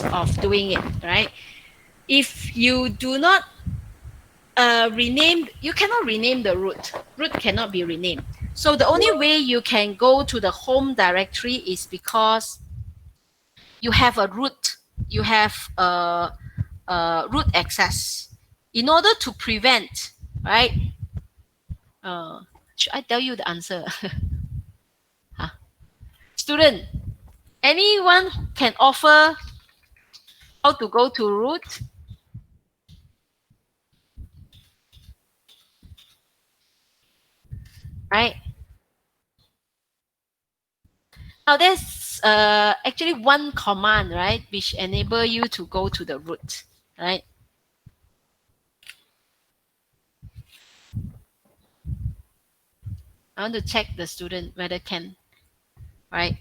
of doing it, right? If you do not rename, you cannot rename the root. Root cannot be renamed. So the only way you can go to the home directory is because you have a root, you have root access. In order to prevent, right? Should I tell you the answer? Huh? Student, anyone can offer how to go to root, right? Now there's actually one command, right, which enable you to go to the root, right? I want to check the student whether can, right?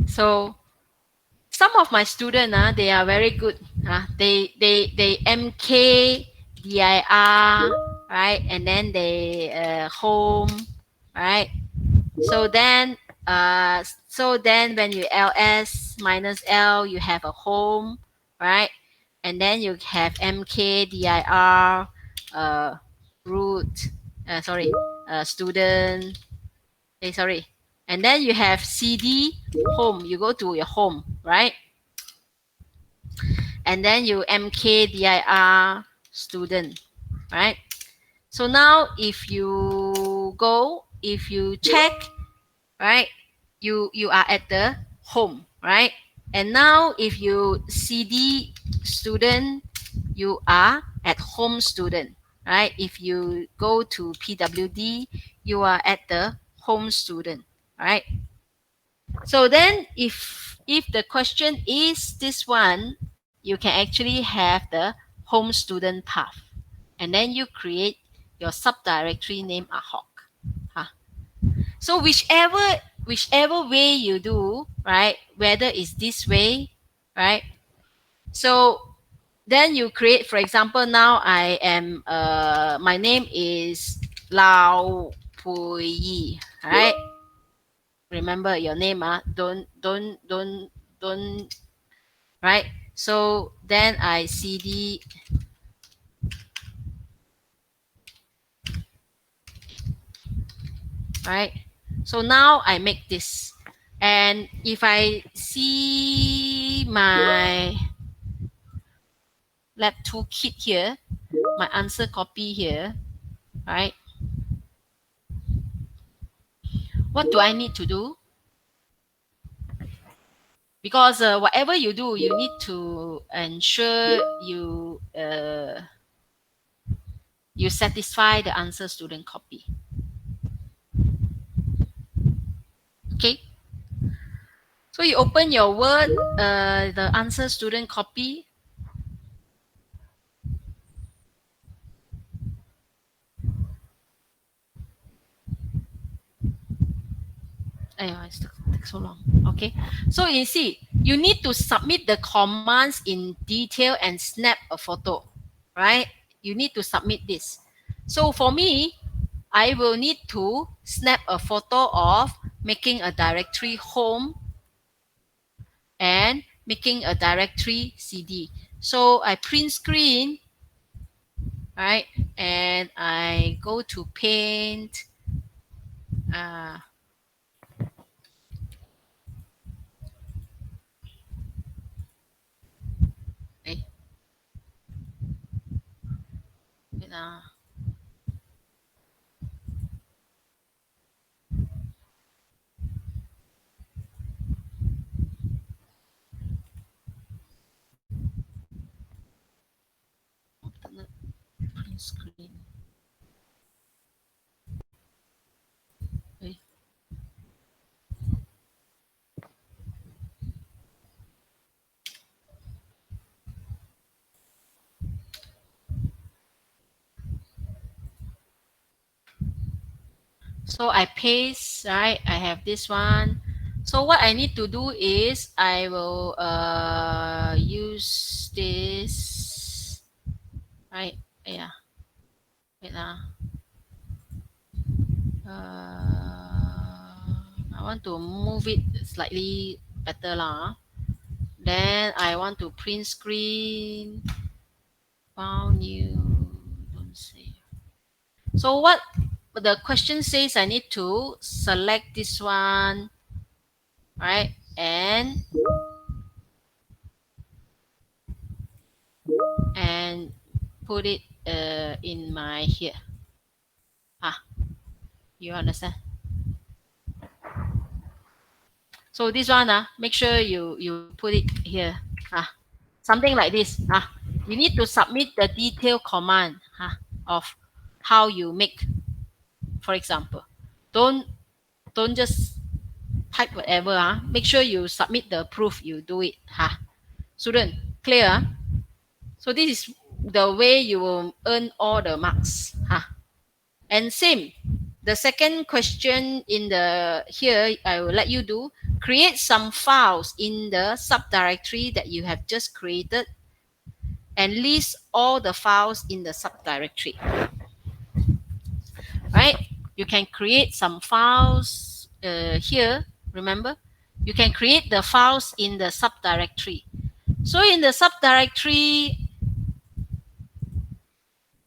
So some of my students, they are very good. They MKDIR, right? And then they home, right? So then when you ls minus l, you have a home, right? And then you have mkdir root, sorry, student, sorry, and then you have cd home, you go to your home, right? And then you mkdir student, right? So now if you check, right, you are at the home, right? And now if you cd student, you are at home student, right? If you go to pwd, you are at the home student, right? So then if the question is this one, you can actually have the home student path, and then you create your subdirectory name ad hoc. Huh? So whichever way you do, right? Whether it's this way, right? So then you create, for example, now I am my name is Lao Pui Yi, right? Remember your name, don't, right? So then I cd, right? So now I make this, and if I see my lab toolkit here, my answer copy here, right? What do I need to do? Because whatever you do, you need to ensure you satisfy the answer student copy. Okay. So you open your Word, the answer student copy. It takes so long. Okay. So you see, you need to submit the commands in detail and snap a photo, right? You need to submit this. So for me, I will need to snap a photo of making a directory home and making a directory cd. So I print screen, right? And I go to paint. Uh, eh, wait, alternate print screen. Eh. So I paste, right? I have this one. So what I need to do is I will use this, right? Yeah. Wait, uh, want to move it slightly better lah. Then I want to print screen. File new. Don't say. So what the question says, I need to select this one, right? And put it in my here. You understand? So this one, make sure you put it here. Something like this. You need to submit the detailed command of how you make. For example, don't just type whatever. Make sure you submit the proof you do it. Student, clear? So this is the way you will earn all the marks. And same, the second question in the here, I will let you do, create some files in the subdirectory that you have just created and list all the files in the subdirectory. Right? You can create some files here, remember? You can create the files in the subdirectory. So in the subdirectory,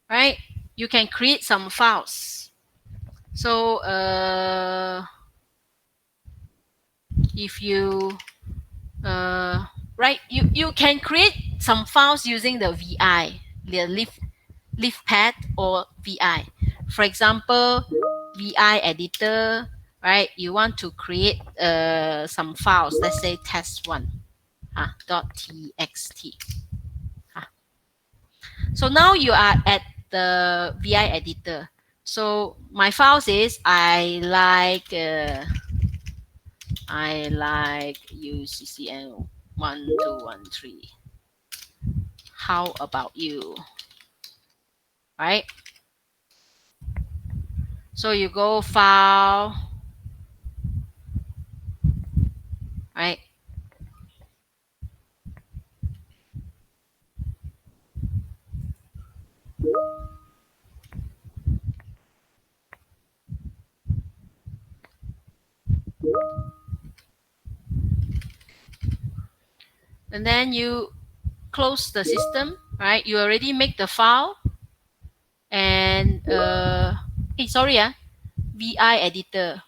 right, you can create some files. So if you right, you can create some files using the VI, the leaf pad or VI. For example, VI editor, right? You want to create some files. Let's say test1 .txt. So now you are at the VI editor. So my files is I like UCCN 1213. How about you? Right? So you go file, right? And then you close the system, right? You already make the file. And hey, sorry, VI editor.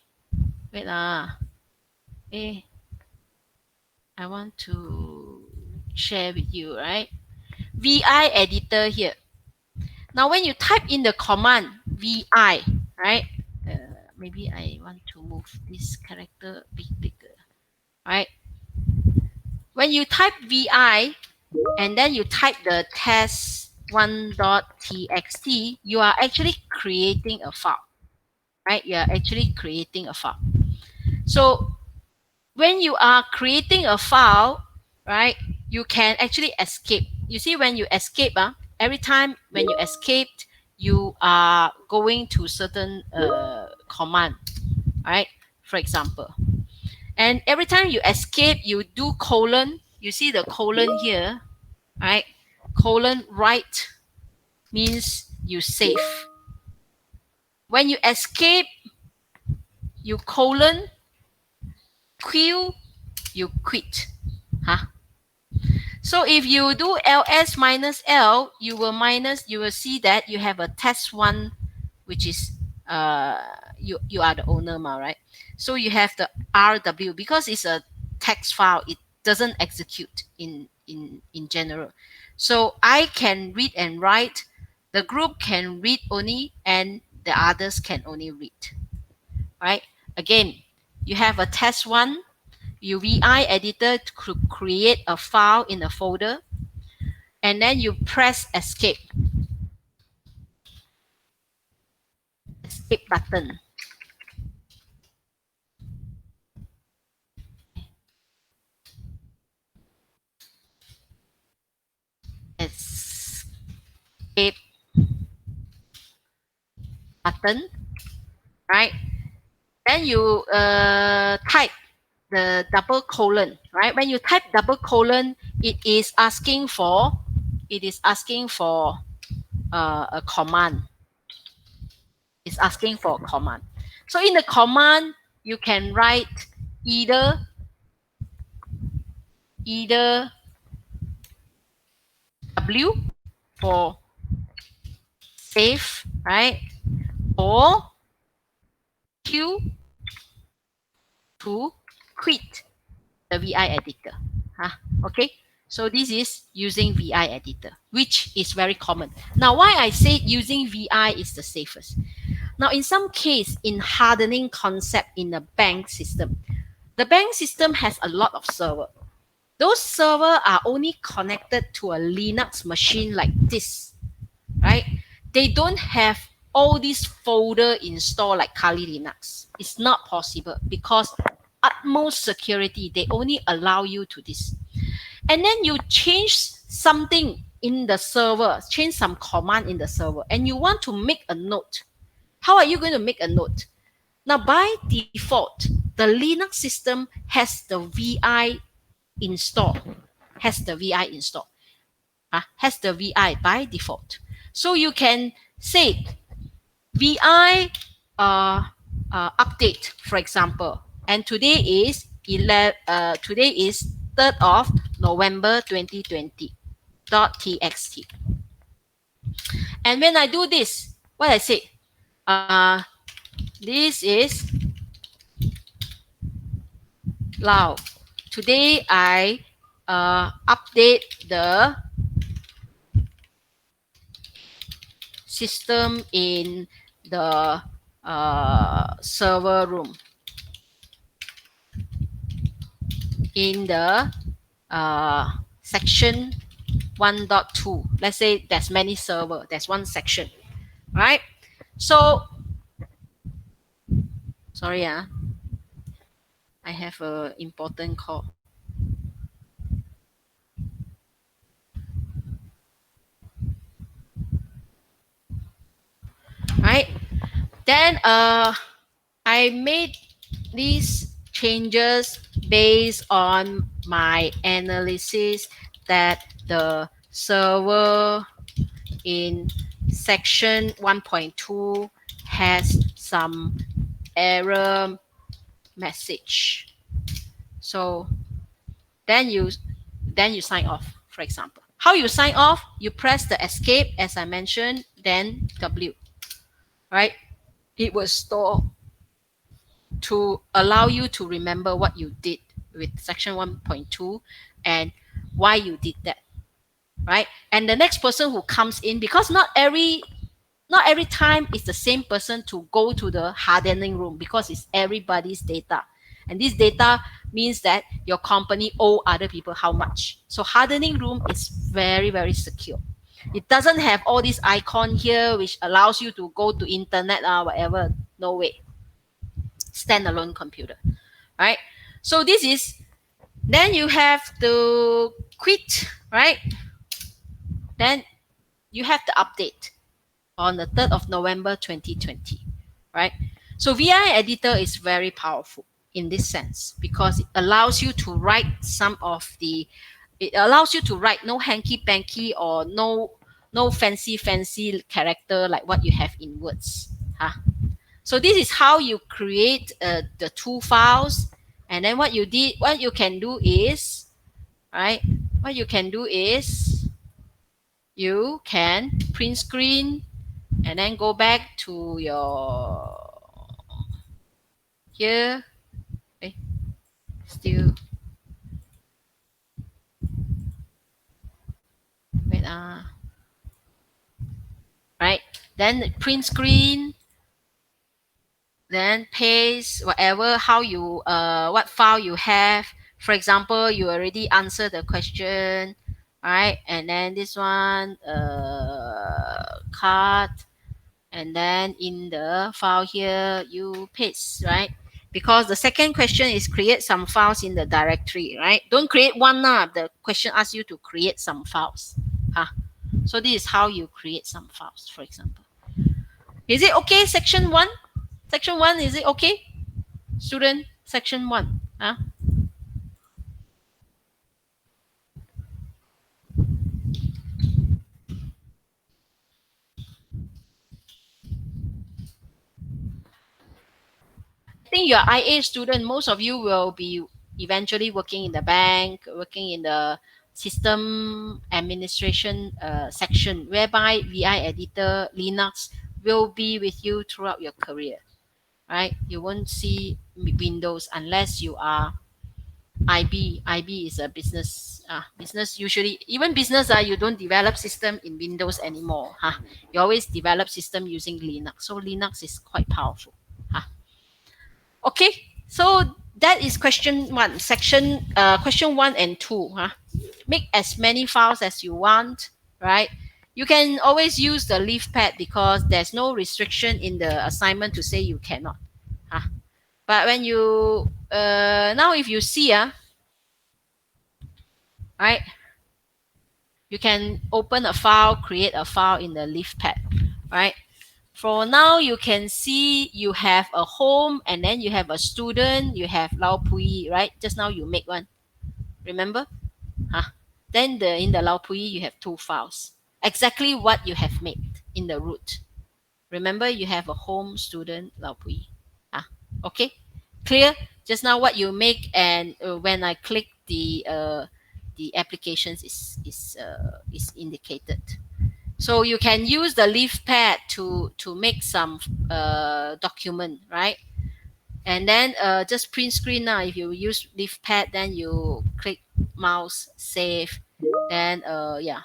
Wait, I want to share with you, right? VI editor here. Now, when you type in the command VI, right? Maybe I want to move this character a bit bigger, right? When you type VI and then you type the test1.txt, you are actually creating a file, right? You are actually creating a file. So when you are creating a file, right, you can actually escape. You see, when you escape, every time when you escaped, you are going to certain command, right? For example, and every time you escape, you do colon. You see the colon here, right? Colon write means you save. When you escape, you colon Q, you quit. So if you do ls minus l, you will see that you have a test1, which is you are the owner, right? So you have the RW because it's a text file. It doesn't execute in general. So I can read and write. The group can read only, and the others can only read. Right? Again, you have a test1. You VI editor to create a file in a folder, and then you press escape button. Escape button, right? Then you type the double colon, right? When you type double colon, it is asking for a command. It's asking for a command. So in the command, you can write either W for save, right? Or Q to quit the VI editor. Huh? Okay, so this is using VI editor, which is very common. Now, why I say using VI is the safest? Now, in some case, in hardening concept in the bank system, the bank system has a lot of server. Those servers are only connected to a Linux machine like this, right? They don't have all these folder installed like Kali Linux. It's not possible because utmost security, they only allow you to this. And then you change something in the server, change some command in the server, and you want to make a note. How are you going to make a note? Now, by default, the Linux system has the VI installed, has the VI by default. So you can say VI update, for example, and today is 3rd of November 2020 .txt. And when I do this, what I say, this is loud. Today I update the system in the server room in the section 1.2. Let's say there's many server, there's one section, right? So sorry, I have an important call. Right? Then I made these changes based on my analysis that the server in section 1.2 has some error message. So then you sign off, for example. How you sign off? You press the escape, as I mentioned, then W, right? It will store to allow you to remember what you did with section 1.2 and why you did that, right? And the next person who comes in, because not every time it's the same person to go to the hardening room, because it's everybody's data, and this data means that your company owe other people how much. So hardening room is very, very secure. It doesn't have all this icon here which allows you to go to internet or whatever. No way. Standalone computer, right? So this is, then you have to quit, right? Then you have to update on the 3rd of November 2020, right? So VI editor is very powerful in this sense because it allows you to write it allows you to write no hanky-panky or no fancy character like what you have in words. Huh? So this is how you create the two files. And then what you can do is, right? What you can do is you can print screen and then go back to your here. Okay, still wait right. Then print screen, then paste whatever how you what file you have. For example, you already answered the question, right? And then this one card, and then in the file here you paste, right? Because the second question is create some files in the directory, right? Don't create one now. The question asks you to create some files. Huh? So this is how you create some files, for example. Is it okay, section 1? Section 1, is it okay? Student, section 1. Huh? I assuming you're IA student, most of you will be eventually working in the bank, working in the system administration section, whereby VI Editor, Linux will be with you throughout your career, right? You won't see Windows unless you are IB. IB is a business. Business usually, even business, you don't develop system in Windows anymore. You always develop system using Linux. So Linux is quite powerful. Okay, so that is question one, section question one and two. Make as many files as you want, right? You can always use the leaf pad because there's no restriction in the assignment to say you cannot. But when you now if you see right, you can open a file, create a file in the leaf pad, right? For now, you can see you have a home and then you have a student, you have Lao Pui, right? Just now you make one, remember? Then in the Lao Pui, you have two files. Exactly what you have made in the root. Remember, you have a home, student, Lao Pui. Okay, clear? Just now what you make, and when I click the applications is indicated. So you can use the leaf pad to make some document, right? And then just print screen now. If you use leaf pad, then you click mouse save. Then yeah,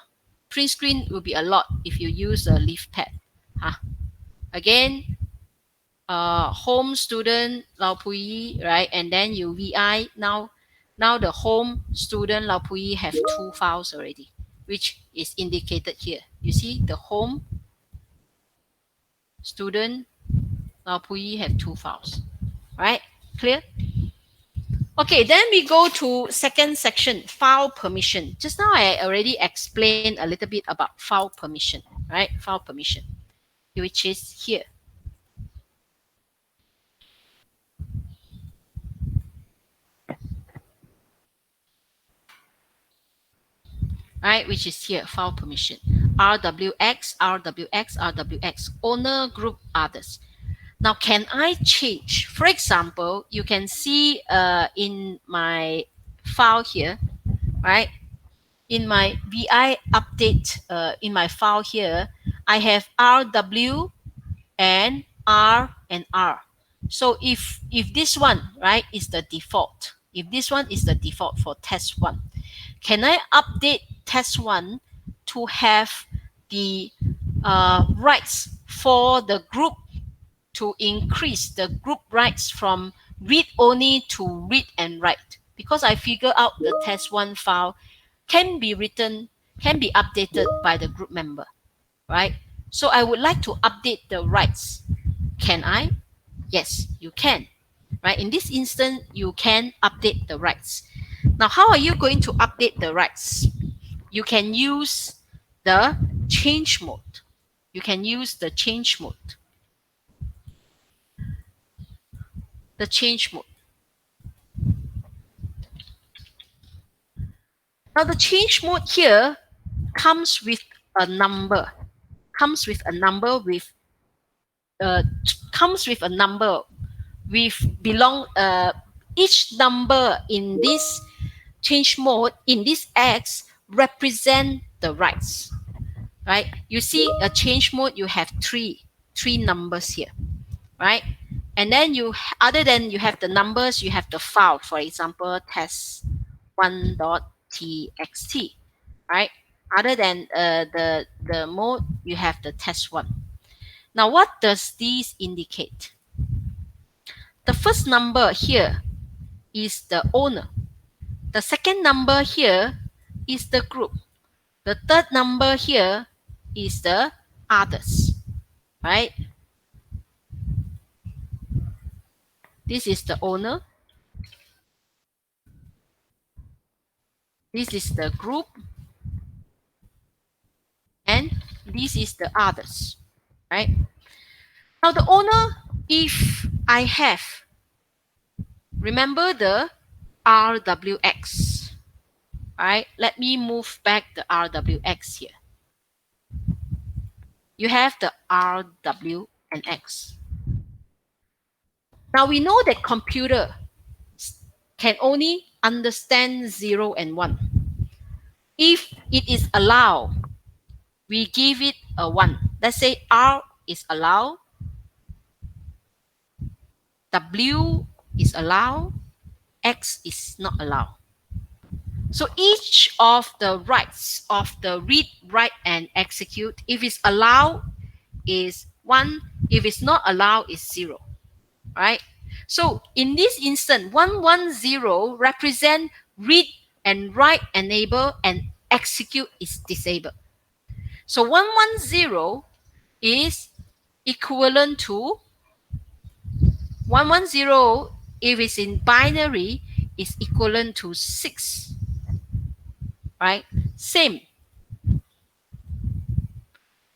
print screen will be a lot if you use a leaf pad. Again, home student Lao Pui, right? And then you VI now the home student Lao Pui have two files already, which is indicated here. You see the home student Lao Pui have two files, right? Clear? Okay, then we go to second section, file permission. Just now I already explained a little bit about file permission, right? File permission, which is here. Right, which is here, file permission. RWX, RWX, RWX, owner, group, others. Now, can I change? For example, you can see in my file here, right? In my VI update, in my file here, I have RW and R and R. So if this one, right, is the default, if this one is the default for test one, can I update test one to have the rights for the group to increase the group rights from read only to read and write? Because I figure out the test one file can be written, can be updated by the group member, right? So I would like to update the rights. Can I? Yes, you can. Right? In this instance, you can update the rights. Now, how are you going to update the rights? You can use the change mode. You can use the change mode. The change mode. Now, the change mode here comes with a number. Comes with a number with comes with a number with belong each number in this change mode in this X represent the rights, right? You see a change mode, you have three numbers here, right? And then you, other than you have the numbers, you have the file, for example, test1.txt, right? Other than the mode, you have the test one. Now, what does these indicate? The first number here is the owner. The second number here is the group. The third number here is the others, right? This is the owner. This is the group. And this is the others, right? Now the owner, if I have, remember the RWX, right? Let me move back the RWX here. You have the RW and X. Now we know that computer can only understand 0 and 1. If it is allowed, we give it a 1. Let's say R is allowed, W is allowed, X is not allowed. So each of the rights of the read, write, and execute, if it's allowed, is 1. If it's not allowed, is 0. Right? So in this instant, 110 represent read and write enable and execute is disabled. So 110 is equivalent to 110 if it's in binary is equivalent to 6. Right? Same.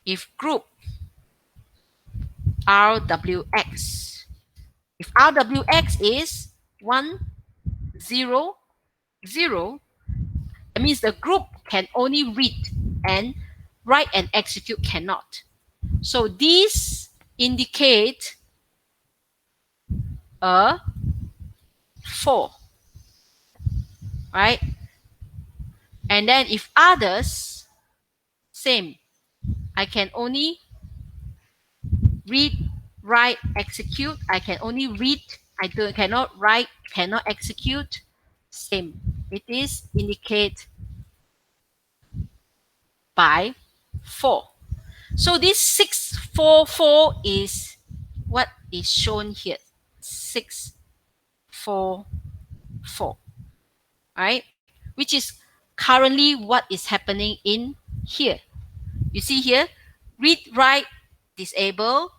If group RWX, if RWX is 1, 0, 0, that means the group can only read and write and execute cannot. So these indicate a 4, right? And then if others, same. I can only read, write, execute. I can only read. Cannot write, cannot execute. Same. It is indicate by 4. So this 644 is what is shown here. 644, right? Which is currently what is happening in here. You see here, read, write, disable,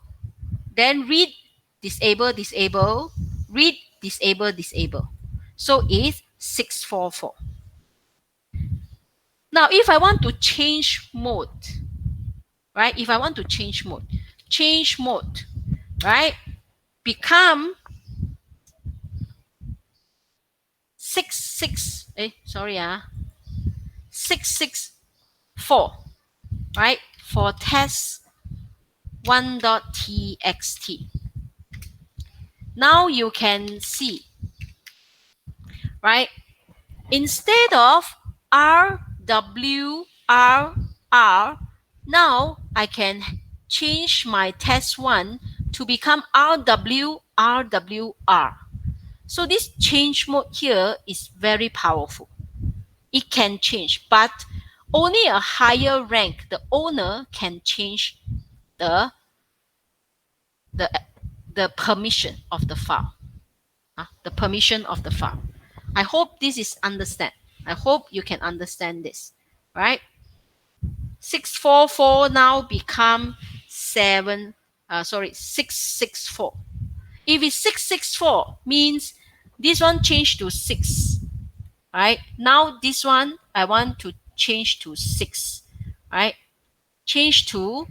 then read, disable, disable, read, disable, disable. So it's 644. Now, if I want to change mode, right? If I want to change mode, right? Become 664, right? For test 1.txt. Now you can see, right? Instead of R, W, R, R, now I can change my test 1 to become RW, RW, R. So this change mode here is very powerful. It can change, but only a higher rank, the owner, can change the permission of the file. The permission of the file. I hope this is understand. I hope you can understand this, right? 644 now become 664. If it's 664, means this one changed to 6, right? Now this one I want to change to 6, right? Change to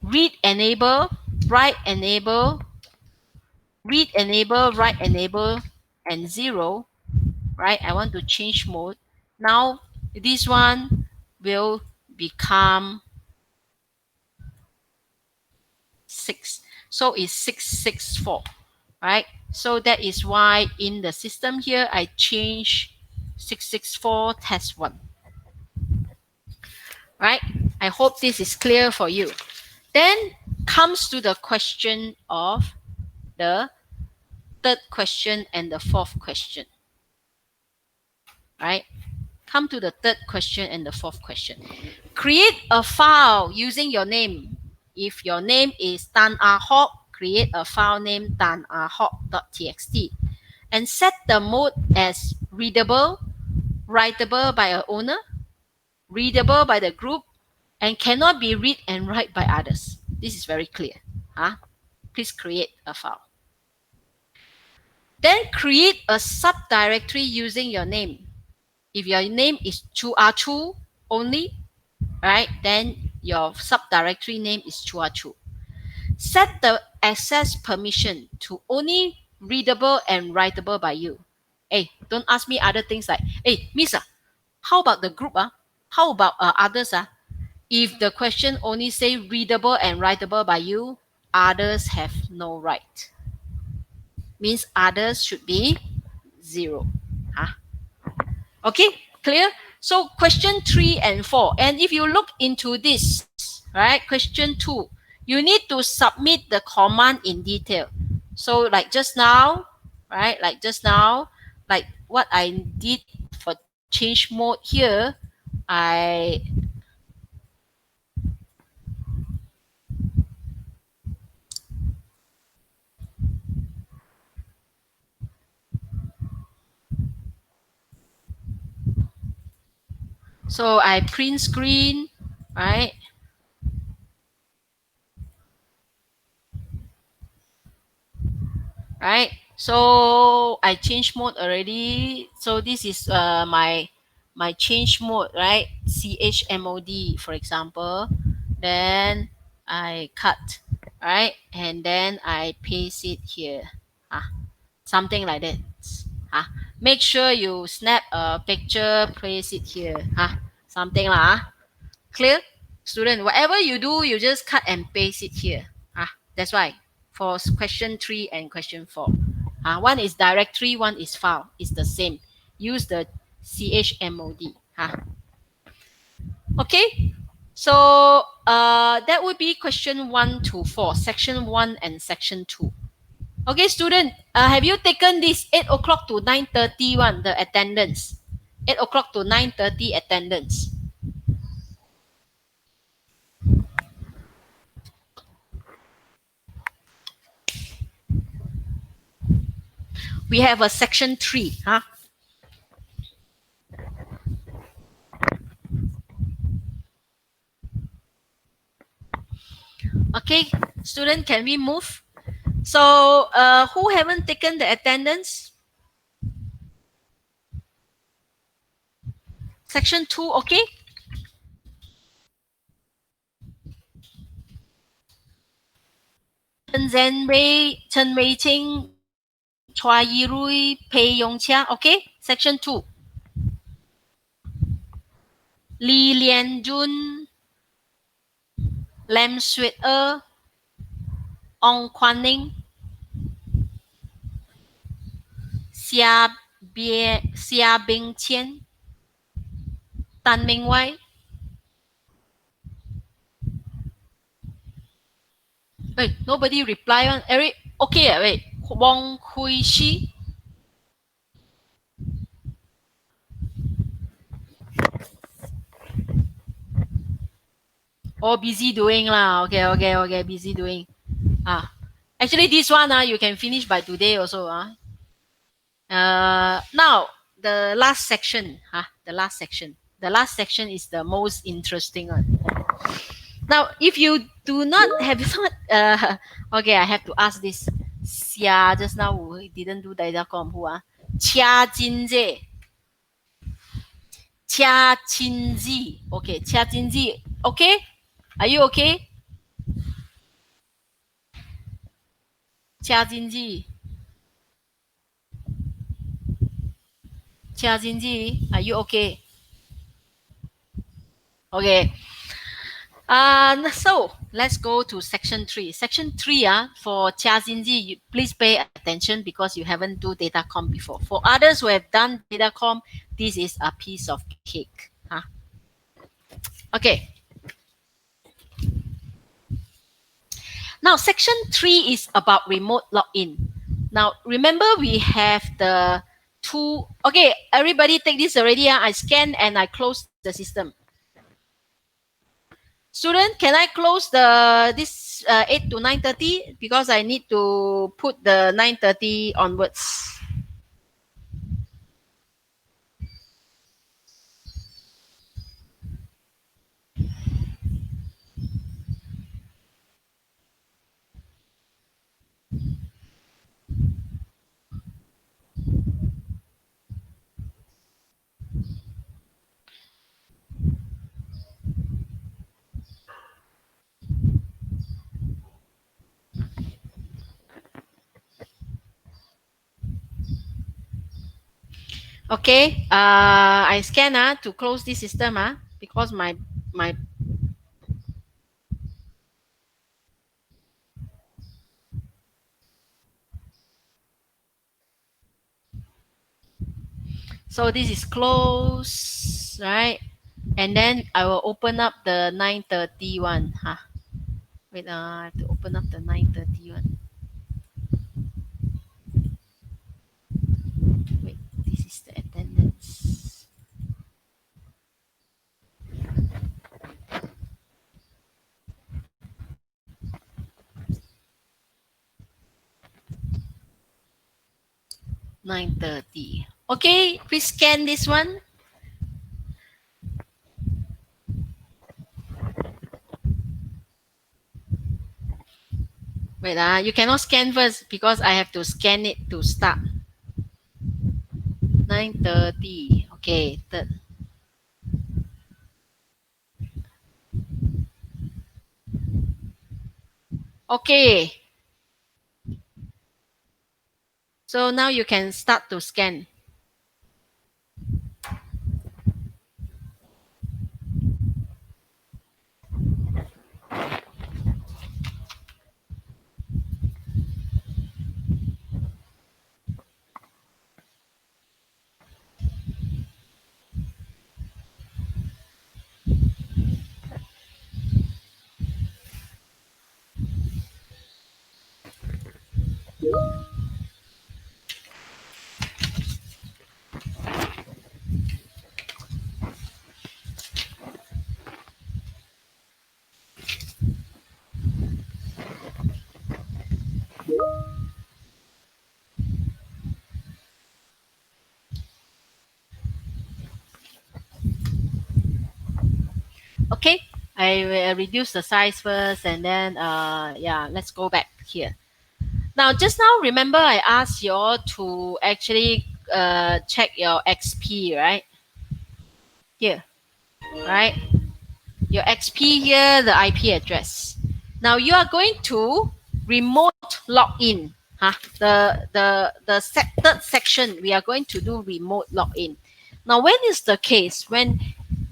read enable, write enable, read enable, write enable, and 0, right? I want to change mode. Now this one will become 6. So it's 664, right? So that is why in the system here, I change 664 test 1. Right? I hope this is clear for you. Then comes to the question of the third question and the fourth question. Right? Come to the third question and the fourth question. Create a file using your name. If your name is Tan Ah Hock, create a file named tanahawk.txt and set the mode as readable, writable by a owner, readable by the group, and cannot be read and write by others. This is very clear. Please create a file. Then create a subdirectory using your name. If your name is Chua Chu only, right, then your subdirectory name is Chua Chu. Set the access permission to only readable and writable by you. Hey, don't ask me other things like, hey, Miss, how about the group? How about others? If the question only say readable and writable by you, others have no right. Means others should be 0. Huh? Okay, clear? So question 3 and 4. And if you look into this, right, question 2, you need to submit the command in detail. So like just now, right, like what I did for change mode here, I print screen, right? Right. So I change mode already. So this is my change mode, right? CHMOD, for example. Then I cut, right? And then I paste it here. Something like that. Ah, make sure you snap a picture, place it here. Something like clear, student. Whatever you do, you just cut and paste it here. That's why for question 3 and question 4. One is directory, one is file. It's the same. Use the chmod. Okay. So that would be question 1 to 4, section 1 and section 2. Okay, student, have you taken this 8 o'clock to 9:30 one, the attendance? 8 o'clock to 9:30 attendance. We have a section 3. Okay, student, can we move? So, who haven't taken the attendance? Section 2, okay? Chen Wei Qing, Chua Yirui, Pei Yongqia, okay? Section 2. Li Lianjun, Lam Sweet Ong Kwan Ning, Xia Bing Qian, Tan Ming Wai. Wait, nobody reply on. Eric, okay, wait. Wong Hui Shi. Oh, busy doing lah. Okay, busy doing. Actually, this one you can finish by today also. Now the last section. The last section. The last section is the most interesting one. Now, if you do not have not, okay, I have to ask this. Xia, just now we didn't do datacom. Who Chia Jinze. Chia Jinzi. Okay, Chia Jinzi. Okay, are you okay? Chia Jinzi. Chia Jinzi, are you okay? Okay. So let's go to section 3. Section 3 for Chia Jinji, please pay attention because you haven't do datacom before. For others who have done datacom, this is a piece of cake. Okay. Now section 3 is about remote login. Now remember we have the two. Okay, everybody take this already. I scan and I close the system. Student, can I close this 8 to 9:30 because I need to put the 9:30 onwards. Okay, I scan to close this system because my So this is close, right? And then I will open up the 9:30 one. Huh? Wait, I have to open up the 9:30 one. Wait, this is the attendance. "9:30. Okay, please scan this one. Wait, you cannot scan first because I have to scan it to start. 9:30. Okay. Okay. So now you can start to scan. Okay. I will reduce the size first and then yeah, let's go back here. Now, just now, remember I asked you all to actually check your XP, right? Here, right? Your XP here, the IP address. Now you are going to remote login. Huh? The third section, we are going to do remote login. Now, when is the case? When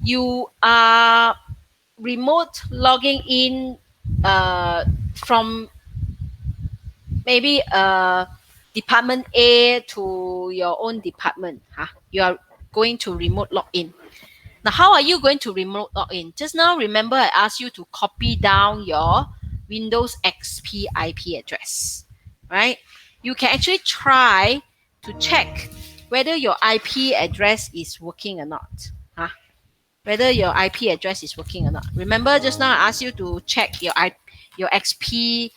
you are remote logging in from maybe department A to your own department. Huh? You are going to remote login. Now, how are you going to remote login? Just now, remember I asked you to copy down your Windows XP IP address, right? You can actually try to check whether your IP address is working or not. Huh? Whether your IP address is working or not. Remember, just now I asked you to check your XP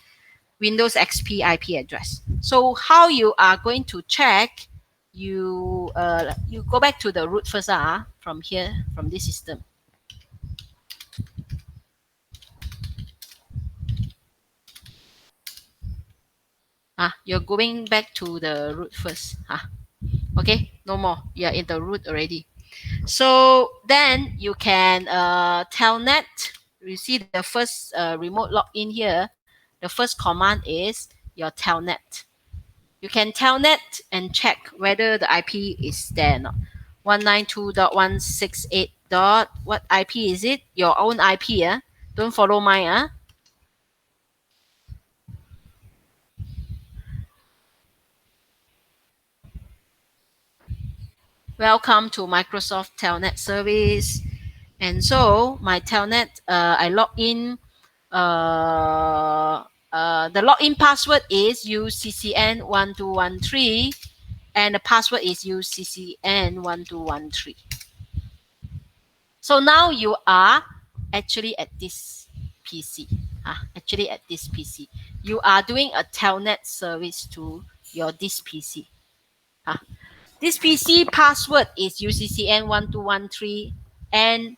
Windows XP IP address. So how you are going to check? You go back to the root first, from here, from this system. You're going back to the root first. Okay, no more. You're in the root already. So then you can telnet. You see the first remote login here. The first command is your telnet. You can telnet and check whether the IP is there or not. 192.168. What IP is it? Your own IP. Don't follow mine. Welcome to Microsoft Telnet service. And so my Telnet, I log in. The login password is UCCN1213 and the password is UCCN1213. So now you are actually at this PC. Actually at this PC. You are doing a Telnet service to your this PC. This PC password is UCCN1213 and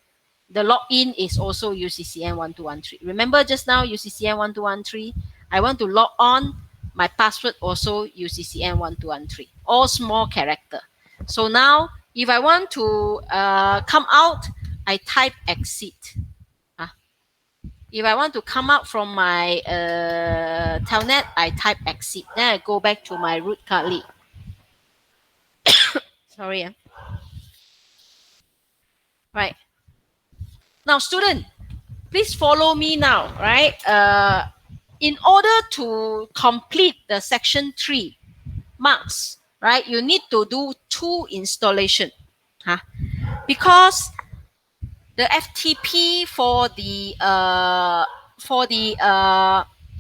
the login is also UCCN1213. Remember just now UCCN1213? I want to log on. My password also UCCN1213. All small character. So now if I want to come out, I type exit. If I want to come out from my Telnet, I type exit. Then I go back to my root colleague. Sorry. Right. Now, student, please follow me now, right? In order to complete the section 3 marks, right? You need to do 2 installation, huh? Because the FTP for the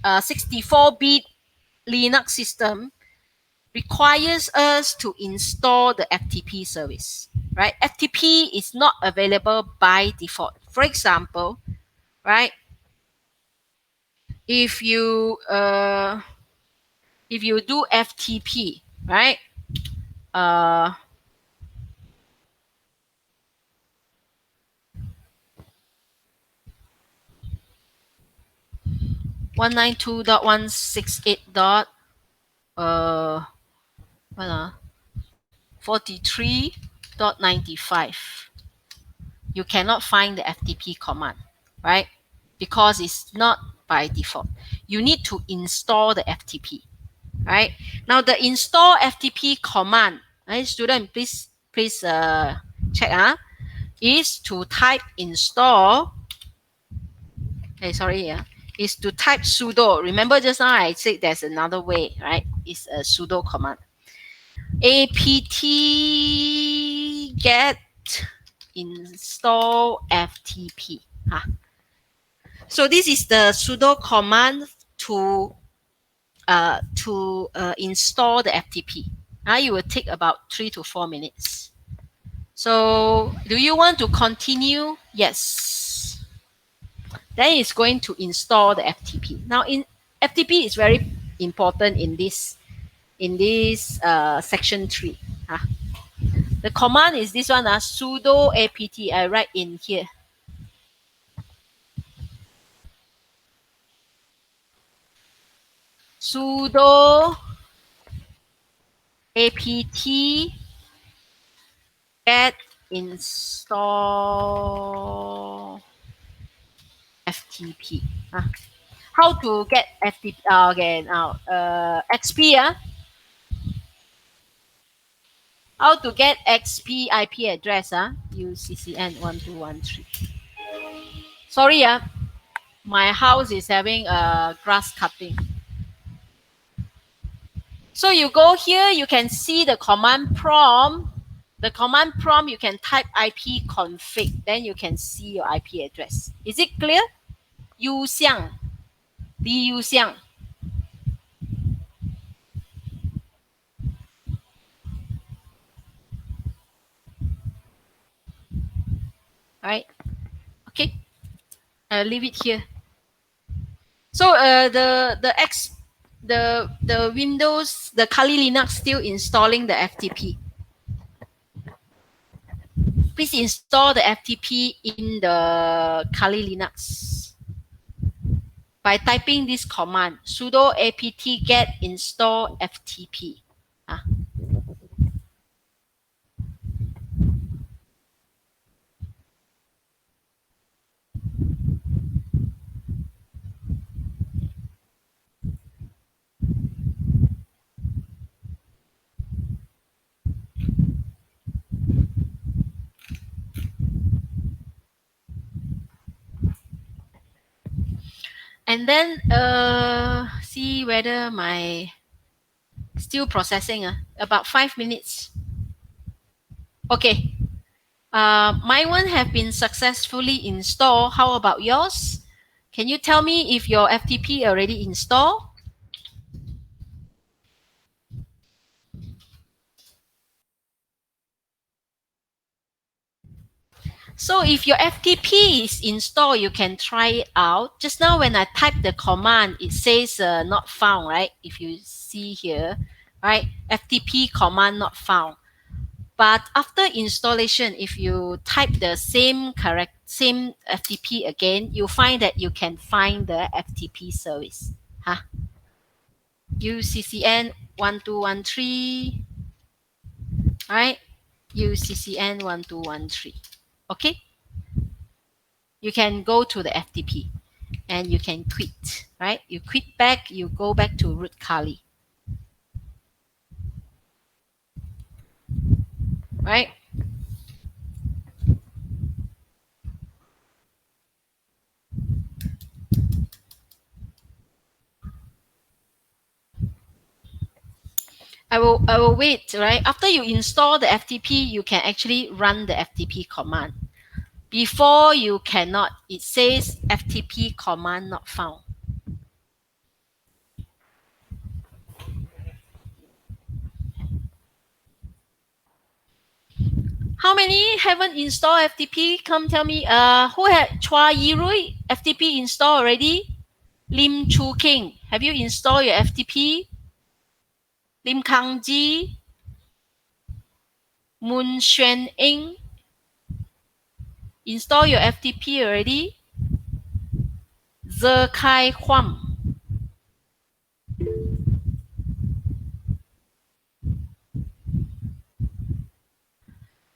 64-bit Linux system requires us to install the FTP service, right? FTP is not available by default. For example, right? If you do FTP, right? Uh, 192.168. Uh, what 43.95. You cannot find the FTP command, right? Because it's not by default. You need to install the FTP, right? Now the install FTP command, right, student, please check, is to type install. Hey, sorry, is to type sudo. Remember just now I said there's another way, right? It's a sudo command. apt get install FTP. So this is the sudo command to install the FTP. It will take about 3 to 4 minutes. So do you want to continue? Yes. Then it's going to install the FTP. Now, in FTP is very important in this section 3. The command is this one, sudo apt. I write in here. Sudo apt get install FTP. How to get FTP? Okay, now XP. How to get XP IP address? UCCN 1213. Sorry, my house is having grass cutting. So you go here, you can see the command prompt. The command prompt, you can type ipconfig, then you can see your IP address. Is it clear? Yu Xiang, Li Yu Xiang. Right? Okay. I'll leave it here. So the Windows, the Kali Linux still installing the FTP. Please install the FTP in the Kali Linux by typing this command, sudo apt get install FTP. And then see whether my still processing, about 5 minutes. Okay. My one have been successfully installed. How about yours? Can you tell me if your FTP already installed? So if your FTP is installed, you can try it out. Just now when I type the command, it says not found, right? If you see here, right? FTP command not found. But after installation, if you type the same FTP again, you find that you can find the FTP service. UCCN 1213, right? UCCN 1213. Okay? You can go to the FTP and you can quit, right? You quit back, you go back to root Kali, right? I will wait, right? After you install the FTP, you can actually run the FTP command. Before you cannot, it says FTP command not found. How many haven't installed FTP? Come tell me. Who had Chua Yirui FTP installed already? Lim Chu King, have you installed your FTP? Lim Kang Ji, Moon Xuan Eng, install your FTP already? Ze Kai Huam.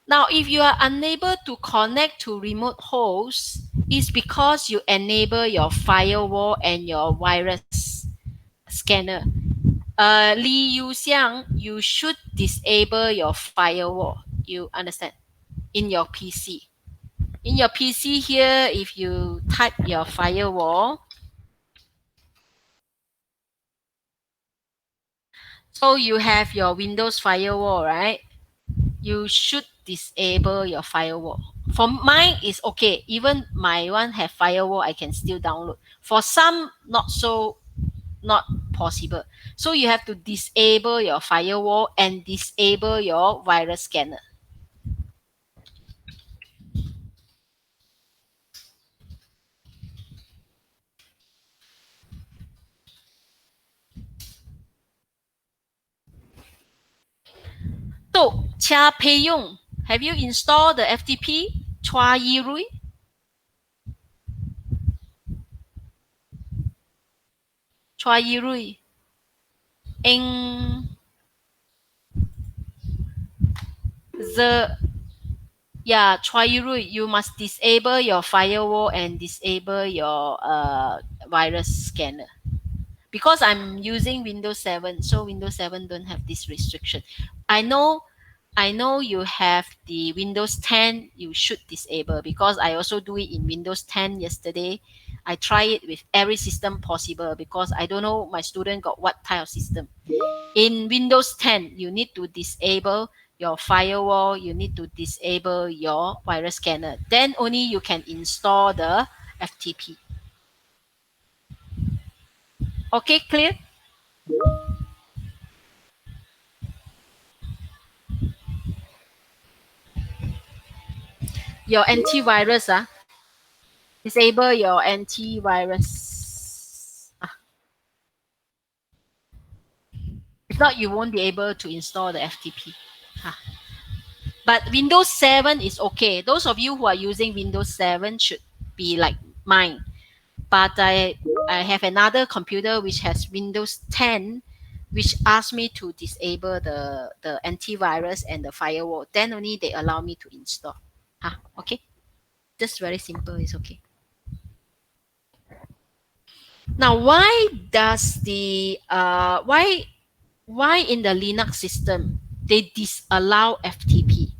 Now, if you are unable to connect to remote host, it's because you enable your firewall and your virus scanner. Li Yu Xiang, you should disable your firewall. You understand? In your PC. In your PC here, if you type your firewall, so you have your Windows firewall, right? You should disable your firewall. For mine is okay. Even my one have firewall, I can still download. For some, not possible. So you have to disable your firewall and disable your virus scanner. So, Chia Pei Yong, have you installed the FTP? Chua Yirui? Chua Yirui. Eng the yeah, Chua Yirui, you must disable your firewall and disable your virus scanner. Because I'm using Windows 7, so Windows 7 don't have this restriction. I know you have the Windows 10, you should disable because I also do it in Windows 10 yesterday. I try it with every system possible because I don't know my student got what type of system. In Windows 10, you need to disable your firewall, you need to disable your virus scanner. Then only you can install the FTP. Okay, clear? Your antivirus, disable your antivirus. If not, you won't be able to install the FTP. But Windows 7 is okay. Those of you who are using Windows 7 should be like mine. But I have another computer which has Windows 10, which asks me to disable the antivirus and the firewall. Then only they allow me to install. Okay? Just very simple, it's okay. Now, why does the why in the Linux system they disallow FTP?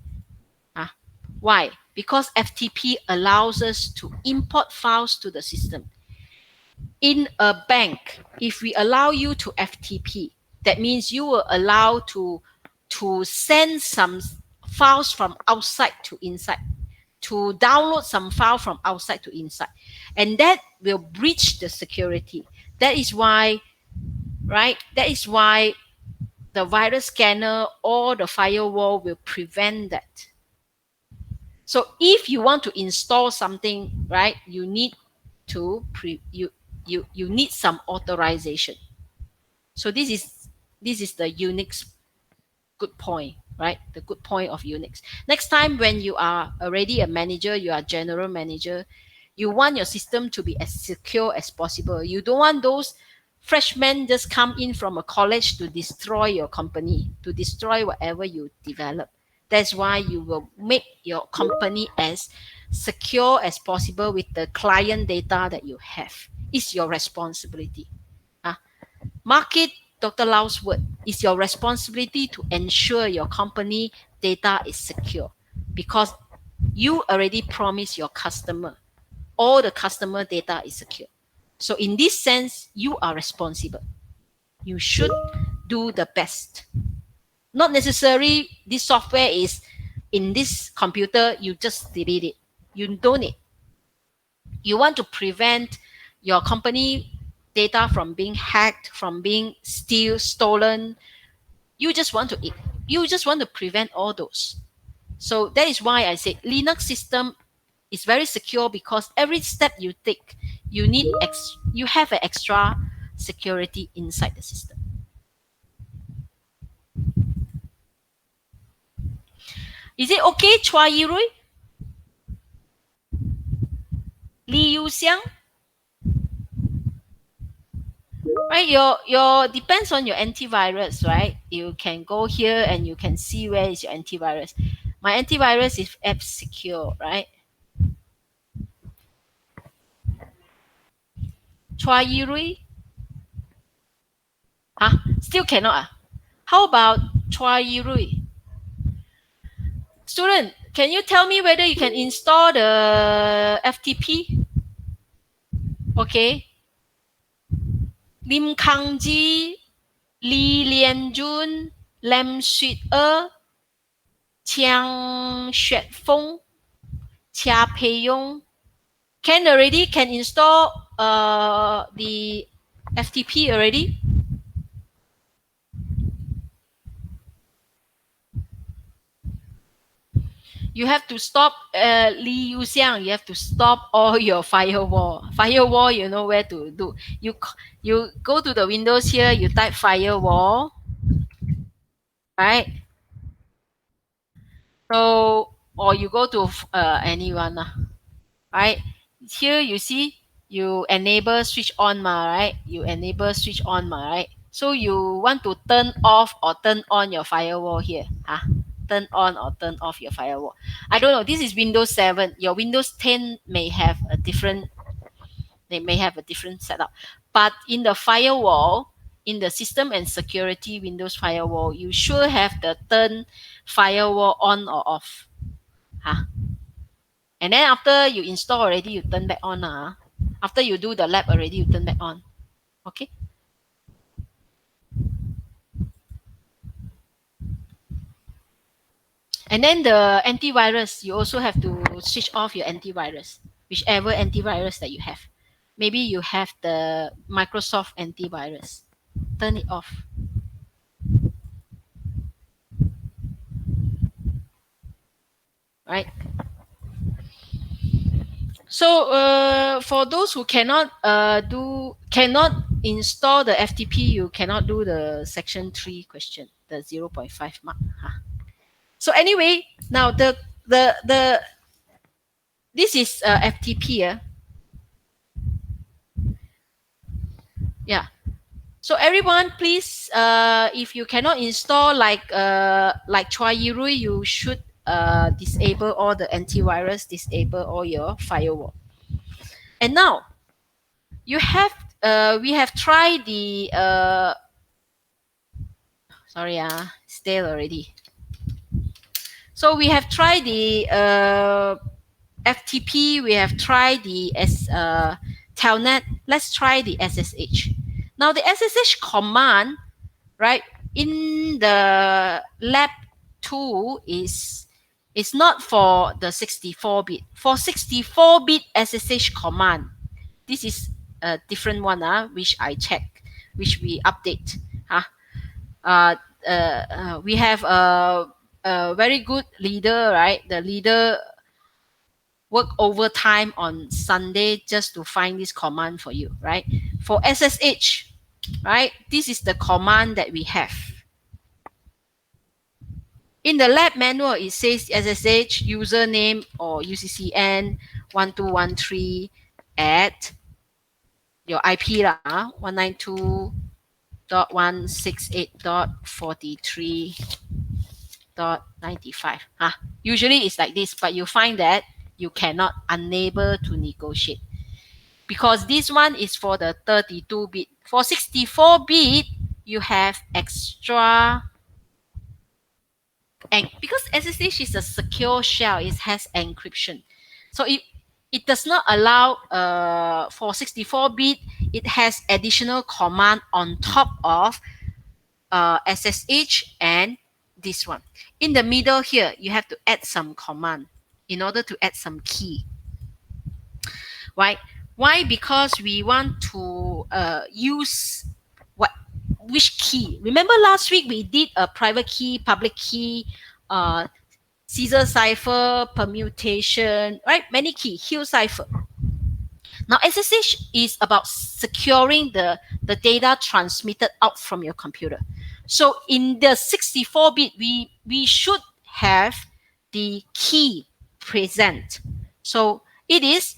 Why? Because FTP allows us to import files to the system. In a bank, if we allow you to FTP, that means you will allow to send some files from outside to inside, to download some file from outside to inside, and that will breach the security. That is why, right? That is why the virus scanner or the firewall will prevent that. So if you want to install something, right, you need to you need some authorization. So this is the Unix good point, right? The good point of Unix. Next time when you are already a manager, you are general manager, you want your system to be as secure as possible. You don't want those freshmen just come in from a college to destroy your company, to destroy whatever you develop. That's why you will make your company as secure as possible with the client data that you have. It's your responsibility. Mark it, Dr. Lau's word. It's your responsibility to ensure your company data is secure because you already promised your customer all the customer data is secure. So in this sense, you are responsible. You should do the best. Not necessary this software is in this computer, you just delete it. You don't need. You want to prevent your company data from being hacked, from being stolen. You just want to prevent all those. So that is why I say Linux system is very secure, because every step you take, you have an extra security inside the system. Is it okay, Chua Yirui? Li Yuxiang? Right, your depends on your antivirus, right? You can go here and you can see where is your antivirus. My antivirus is F Secure, right? Chua Yirui? Huh? Still cannot. How about Chua Yirui? Student, can you tell me whether you can install the FTP? Okay. Lim Kang Ji, Li Lian Jun, Lam Shui Chiang Xuet Feng, Chia Pei Yong. Can install the FTP already? You have to stop, Li Yuxiang, you have to stop all your firewall. Firewall, you know where to do. You go to the Windows here, you type firewall, right? So, or you go to anyone, right? Here you see, you enable switch on, right? You enable switch on, right? So you want to turn off or turn on your firewall here, turn on or turn off your firewall. I don't know. This is Windows 7. Your Windows 10 may have a different. They may have a different setup, but in the firewall, in the system and security Windows firewall, you should have the turn firewall on or off. And then after you install already, you turn back on. After you do the lab already, you turn back on. Okay. And then the antivirus, you also have to switch off your antivirus, whichever antivirus that you have. Maybe you have the Microsoft antivirus. Turn it off. Right? So for those who cannot install the FTP, you cannot do the section 3 question, the 0.5 mark. So anyway, now the this is FTP. Yeah. So everyone, please, if you cannot install like Chua Yirui, you should disable all the antivirus, disable all your firewall. And now we have tried the sorry, stale already. So we have tried the FTP, we have tried the Telnet. Let's try the SSH. Now the SSH command, right, in the lab 2 is not for the 64-bit. For 64-bit SSH command, this is a different one, which I check, which we update. We have a very good leader, right? The leader work overtime on Sunday just to find this command for you, right? For SSH, right? This is the command that we have. In the lab manual, it says SSH username or UCCN 1213 at your IP 192.168.43.95. Usually it's like this, but you find that you cannot, unable to negotiate, because this one is for the 32-bit. For 64-bit, you have extra. And because SSH is a secure shell, it has encryption. So it does not allow, for 64-bit, it has additional command on top of SSH and this one. In the middle here, you have to add some command in order to add some key, right? Why? Because we want to use which key. Remember last week we did a private key, public key, Caesar cipher, permutation, right? Many key, Hill cipher. Now SSH is about securing the data transmitted out from your computer. So in the 64-bit, we should have the key present. So it is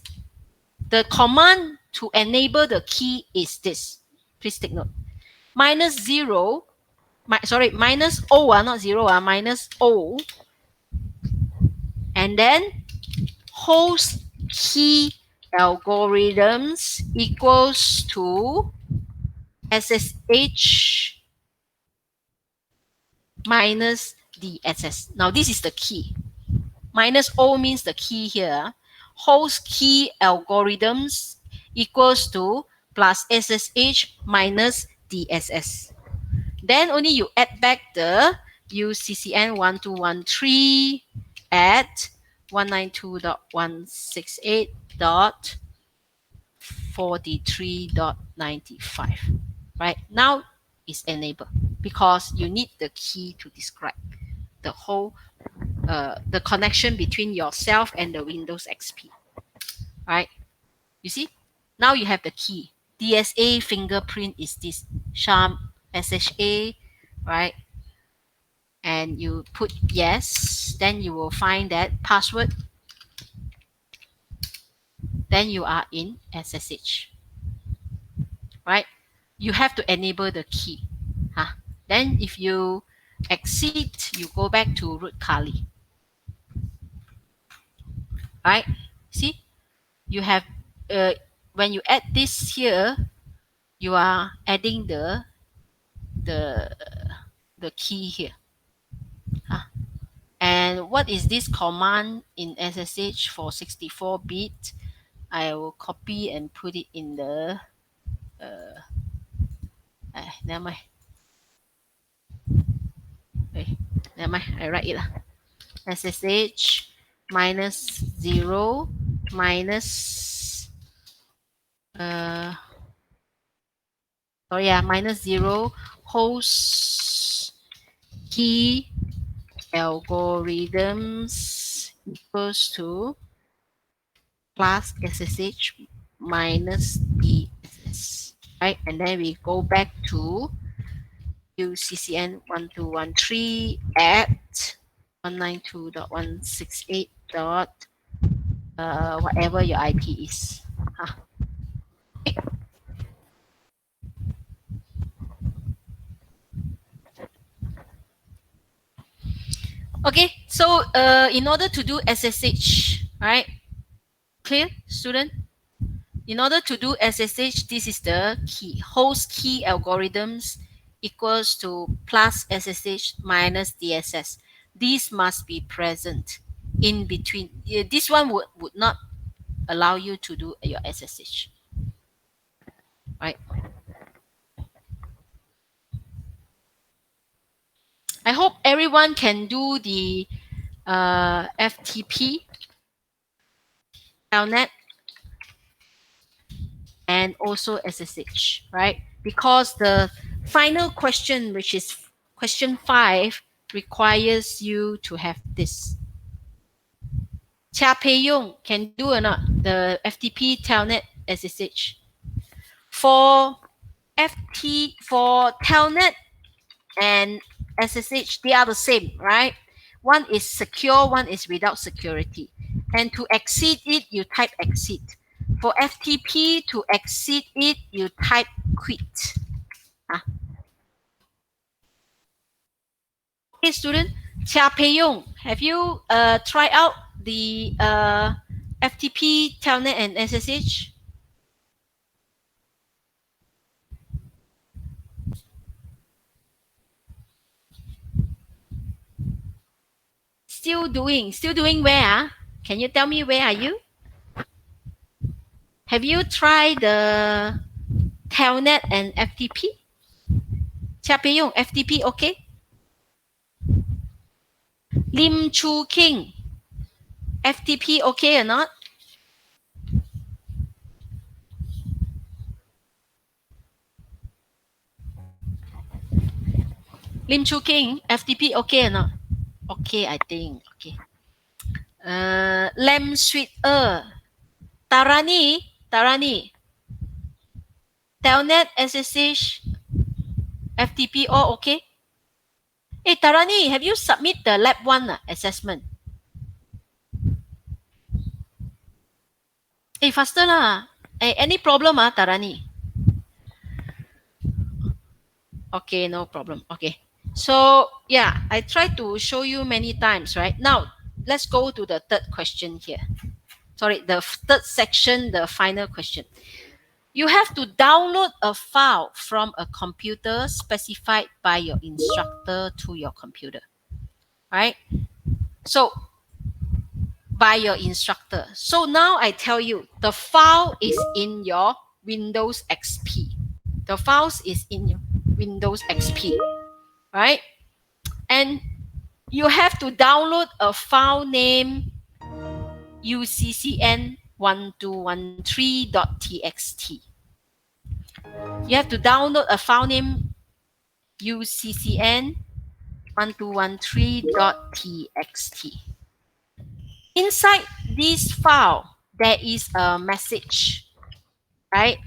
the command to enable the key is this. Please take note. Minus O, not zero, minus O. And then host key algorithms equals to SSH minus DSS. Now this is the key. Minus O means the key here. Host key algorithms equals to plus SSH minus DSS. Then only you add back the UCCN 1213 at 192.168.43.95. Right now is enabled because you need the key to describe the whole the connection between yourself and the Windows XP. Right? You see? Now you have the key. DSA fingerprint is this SHA SHA, right? And you put yes, then you will find that password. Then you are in SSH, right? You have to enable the key. Then if you exit, you go back to root Kali. Right? See? You have, when you add this here, you are adding the key here. And what is this command in SSH for 64-bit? I will copy and put it in the never mind. Never mind, I write it. SSH minus 0 minus minus 0 host key algorithms equals to plus SSH minus DSS, right? And then we go back to UCCN 1213 at 192.168. Whatever your IP is. Okay, so in order to do SSH, right? Clear, student? In order to do SSH, this is the key. Host key algorithms equals to plus SSH minus DSS. These must be present in between. This one would not allow you to do your SSH. Right? I hope everyone can do the FTP, Telnet, and also SSH, right? Because the final question, which is question 5, requires you to have this. Chia Pei Yong can do or not? The FTP, Telnet, SSH. For Telnet and SSH, they are the same, right? One is secure, one is without security. And to exit it, you type exit. For FTP, to exit it, you type quit. Okay, student, Chia Pei Yong, have you tried out the FTP, Telnet, and SSH? Still doing where? Can you tell me where are you? Have you tried the Telnet and FTP? Chia Pei Yong, FTP okay? Lim Chu King, FTP okay or not? Lim Chu King, FTP okay or not? Okay, I think. Okay. Lem Sweet Tarani, Telnet, SSH, FTP, all okay? Hey, Tarani, have you submit the lab 1 assessment? Hey, faster lah. Hey, any problem, Tarani? Okay, no problem. Okay. So, yeah, I tried to show you many times, right? Now, let's go to the third question here. Sorry, the third section, the final question. You have to download a file from a computer specified by your instructor to your computer, right? So, by your instructor. So now I tell you, the file is in your Windows XP. The files is in your Windows XP, right? And you have to download a file name uccn1213.txt. You have to download a file name uccn1213.txt. Inside this file, there is a message, right?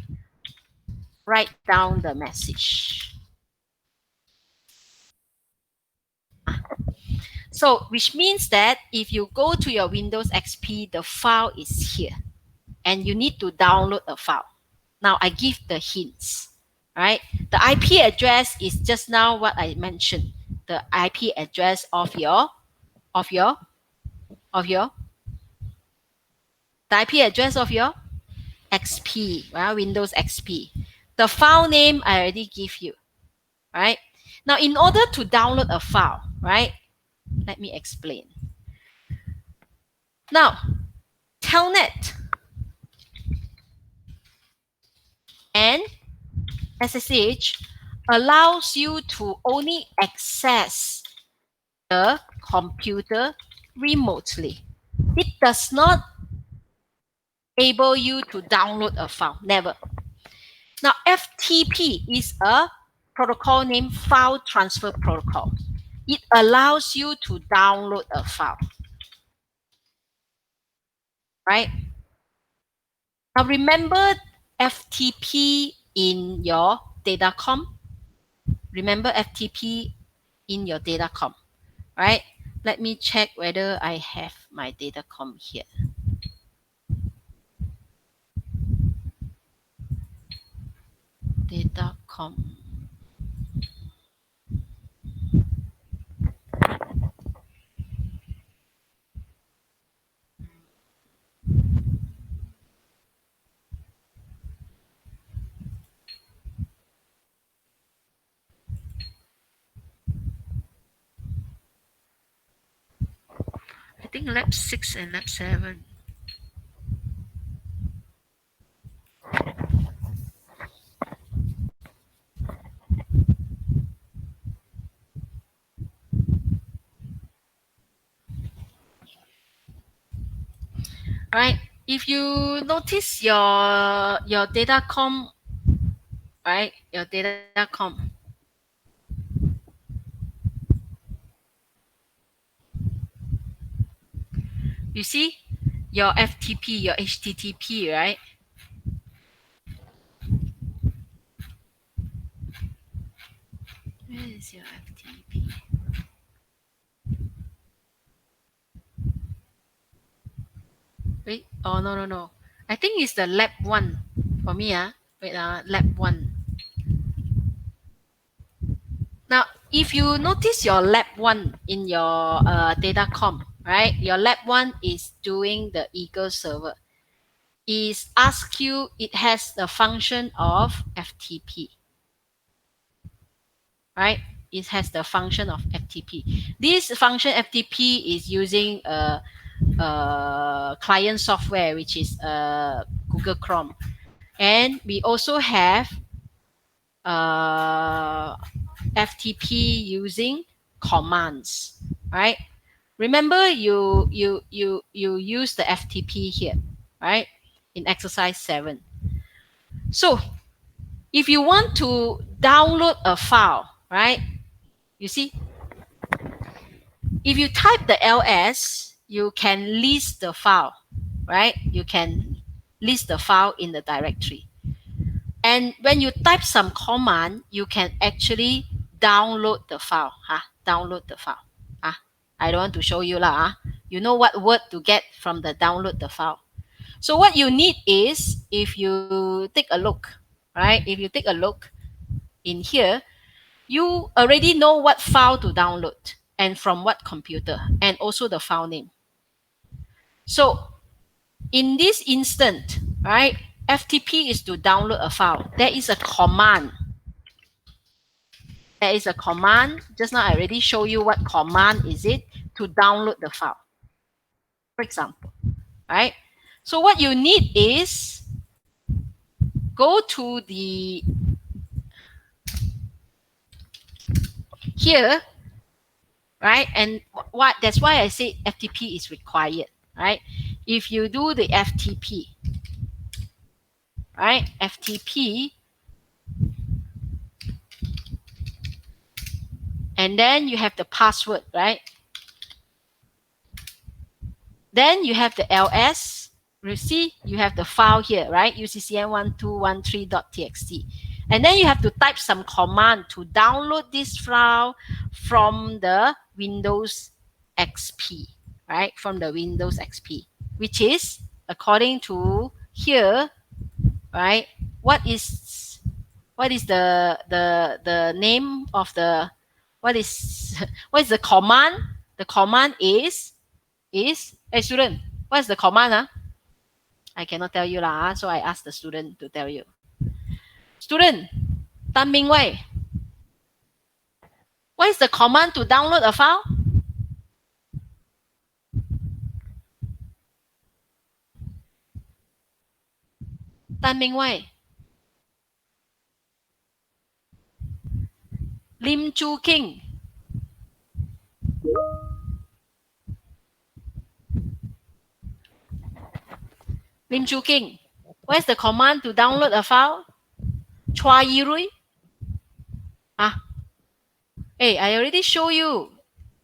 Write down the message. So, which means that if you go to your Windows XP, the file is here and you need to download a file. Now, I give the hints, right? The IP address is just now what I mentioned. The IP address of your the IP address of your XP, right? Windows XP. The file name I already give you, right? Now, in order to download a file, right? Let me explain. Now, Telnet and SSH allows you to only access the computer remotely. It does not able you to download a file, never. Now, FTP is a protocol named File Transfer Protocol. It allows you to download a file, right? Now, remember FTP in your Datacom? Remember FTP in your Datacom, right? Let me check whether I have my Datacom here. Datacom. I think lab 6 and lab 7. Right? If you notice your Datacom, right? Your Datacom. You see your FTP, your HTTP, right? Where is your FTP? Wait, oh no. I think it's the lab 1 for me. Wait, lab 1. Now, if you notice your lab 1 in your Datacom, right? Your lab 1 is doing the Eagle server. Is ask you, it has the function of FTP, right? It has the function of FTP. This function FTP is using a client software, which is Google Chrome. And we also have FTP using commands, right? Remember, you use the FTP here, right? In exercise 7. So if you want to download a file, right? You see, if you type the ls, you can list the file, right? You can list the file in the directory. And when you type some command, you can actually download the file. Download the file. I don't want to show you lah. You know what word to get from the download the file. So what you need is, if you take a look, right? If you take a look in here, you already know what file to download and from what computer, and also the file name. So in this instant, right, FTP is to download a file. There is a command. There is a command. Just now I already show you what command is it to download the file. For example, right? So what you need is go to the here, right? And what that's why I say FTP is required, right? If you do the FTP, right? FTP, and then you have the password, right? Then you have the ls. You see, you have the file here, right? uccn1213.txt. And then you have to type some command to download this file from the Windows XP, right? From the Windows XP, which is, according to here, right? What is the name of the, what is the command? The command is hey student, what is the command? I cannot tell you lah, so I ask the student to tell you. Student, Tan Ming Wei, what is the command to download a file? Tan Ming Wei. Lim Chu King. Lim Chu King, what is the command to download a file? Chua Yi Rui? Hey, I already show you.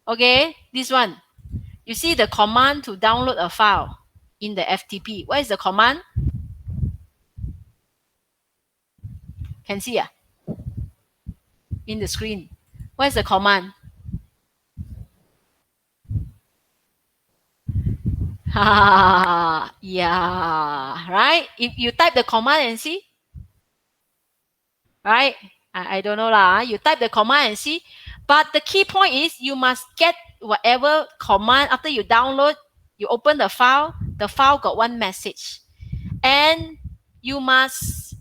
Okay, this one. You see the command to download a file in the FTP. What is the command? Can see in the screen. What is the command? Yeah, right? If you type the command and see, right? I don't know lah. You type the command and see. But the key point is you must get whatever command after you download, you open the file got one message. And you must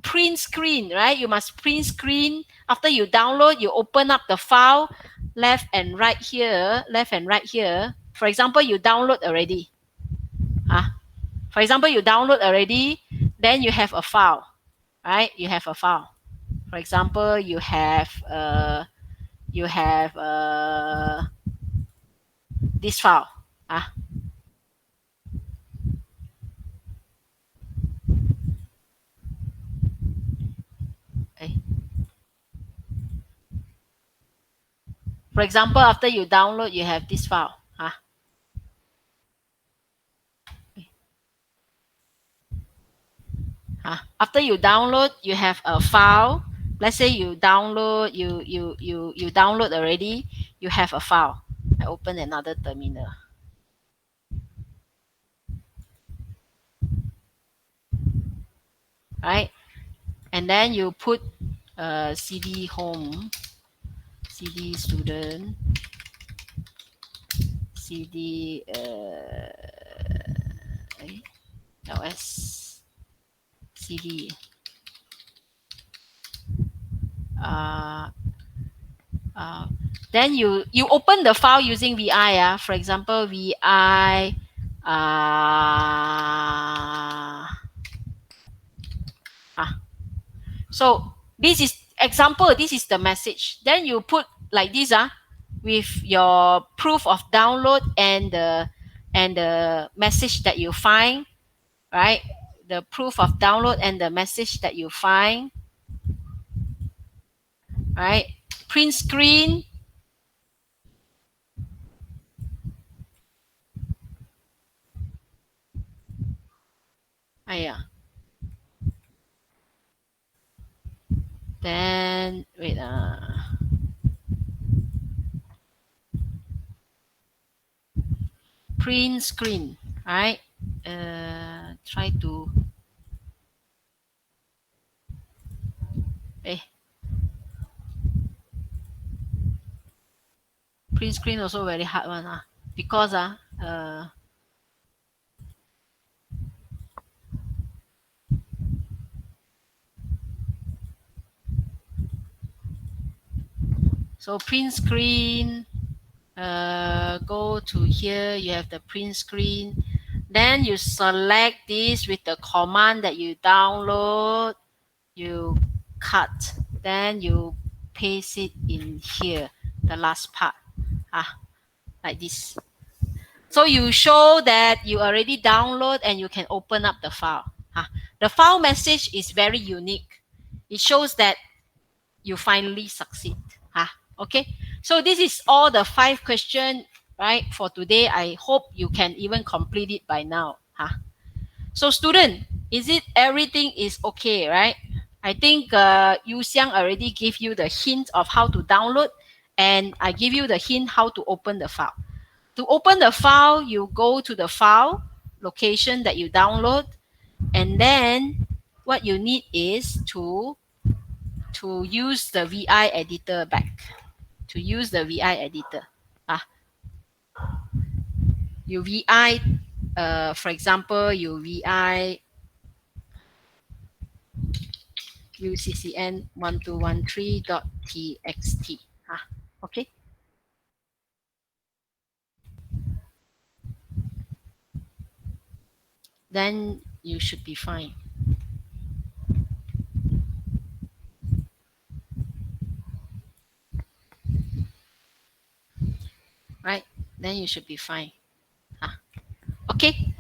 print screen, right? You must print screen. After you download, you open up the file, left and right here. For example, you download already. For example, you download already, then you have a file, right? You have a file. For example, you have this file. For example, after you download, you have this file. After you download, you have a file. Let's say you download, you download already, you have a file. I open another terminal. Right? And then you put cd home, cd student, cd ls, cd then you open the file using vi. For example, vi so this is example, this is the message. Then you put like this with your proof of download and the message that you find, right? The proof of download and the message that you find, right? Print screen. Ah, yeah. Then wait. Print screen, right? Try to. Eh, print screen also very hard one because so print screen. Go to here. You have the print screen. Then you select this with the command that you download. You cut. Then you paste it in here. The last part, like this. So you show that you already download and you can open up the file. The file message is very unique. It shows that you finally succeed. Okay. So this is all the 5 questions, right, for today. I hope you can even complete it by now. So student, is it everything is okay, right? I think Yu Xiang already gave you the hint of how to download, and I give you the hint how to open the file. To open the file, you go to the file location that you download, and then what you need is to use the VI editor back. To use the VI editor. You VI, for example, you VI uccn1213.txt. Okay. Then you should be fine. Right? Then you should be fine. Okay.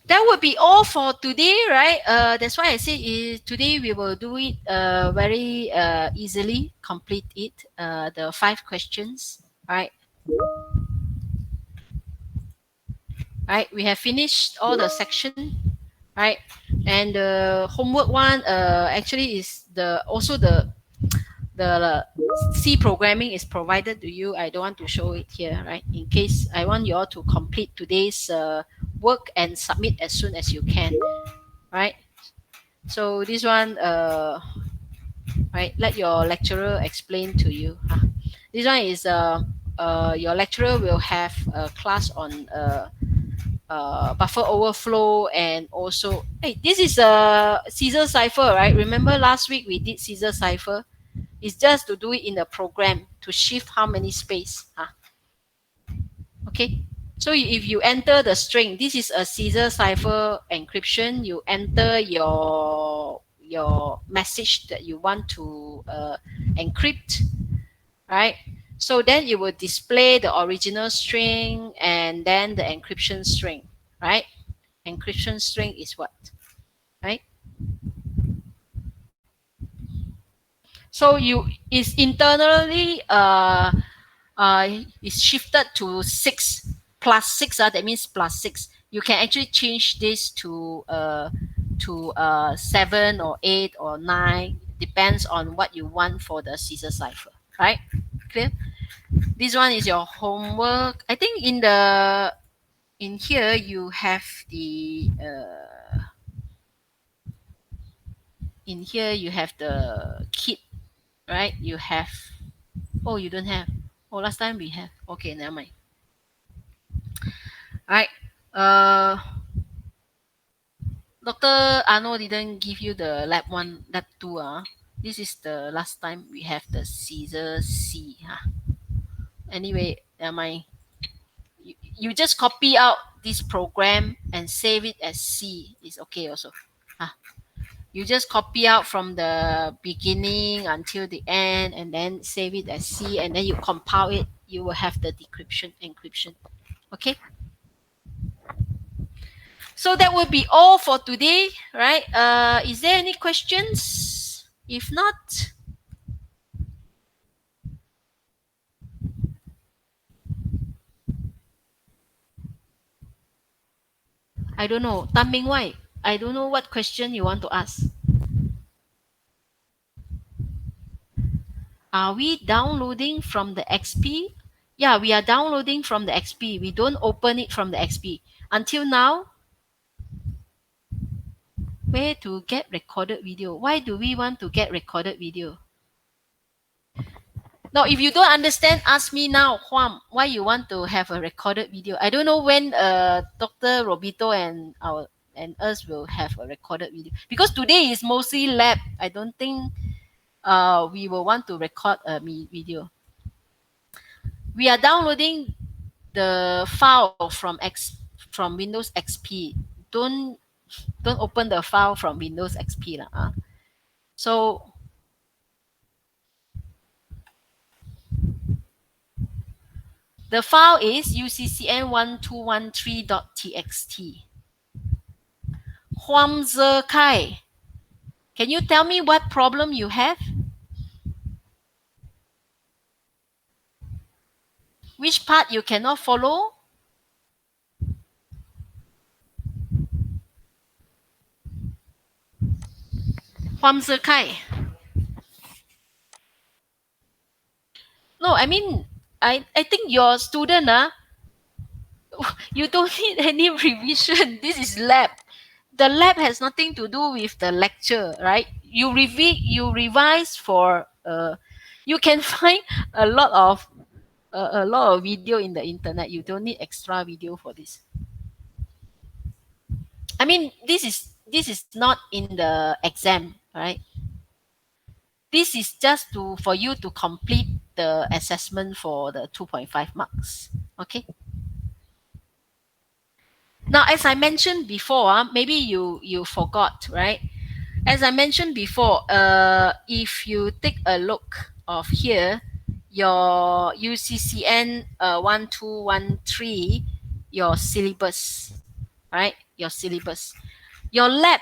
That would be all for today, right? That's why I say today we will do it very easily, complete it, the 5 questions, right? Right, we have finished all the section, right? And the homework one actually is the C programming is provided to you. I don't want to show it here, right? In case I want you all to complete today's work and submit as soon as you can, right? So this one, right, let your lecturer explain to you. This one is your lecturer will have a class on buffer overflow, and also, hey, this is a Caesar cipher, right? Remember last week we did Caesar cipher. It's just to do it in the program to shift how many space. Okay. So if you enter the string, this is a Caesar cipher encryption. You enter your message that you want to encrypt, right? So then it will display the original string and then the encryption string, right? Encryption string is what, right? So you is internally is shifted to 6 plus 6. That means plus 6. You can actually change this to 7 or 8 or 9, depends on what you want for the Caesar cipher, right? Clear? This one is your homework. I think in here you have the in here you have the kit, right? You have. Oh, you don't have. Oh, last time we have. Okay, never mind. All right. Dr. Arno didn't give you the lab 1, lab 2. This is the last time we have the Caesar C. Anyway, never mind. You just copy out this program and save it as C. It's okay also. You just copy out from the beginning until the end and then save it as C, and then you compile it, you will have the decryption encryption. Okay. So that will be all for today, right? Is there any questions? If not, I don't know. Tan Ming Wai, I don't know what question you want to ask. Are we downloading from the XP? Yeah, we are downloading from the XP. We don't open it from the XP. Until now, where to get recorded video? Why do we want to get recorded video? No, if you don't understand, ask me now, Huam, why you want to have a recorded video? I don't know when Dr. Robito and us will have a recorded video, because today is mostly lab. I don't think we will want to record a video. We are downloading the file from Windows XP. Don't open the file from Windows XP lah. So the file is uccn1213.txt. Huam Ze Kai, can you tell me what problem you have? Which part you cannot follow? Huam Ze Kai. No, I mean, I think your student, you don't need any revision. This is lab. The lab has nothing to do with the lecture, right? You revise for, you can find a lot of video in the internet. You don't need extra video for this. I mean, this is not in the exam, right? This is just for you to complete the assessment for the 2.5 marks. Okay. Now, as I mentioned before, maybe you forgot, right? As I mentioned before, if you take a look of here, your UCCN 1213, your syllabus, right? Your syllabus. Your lab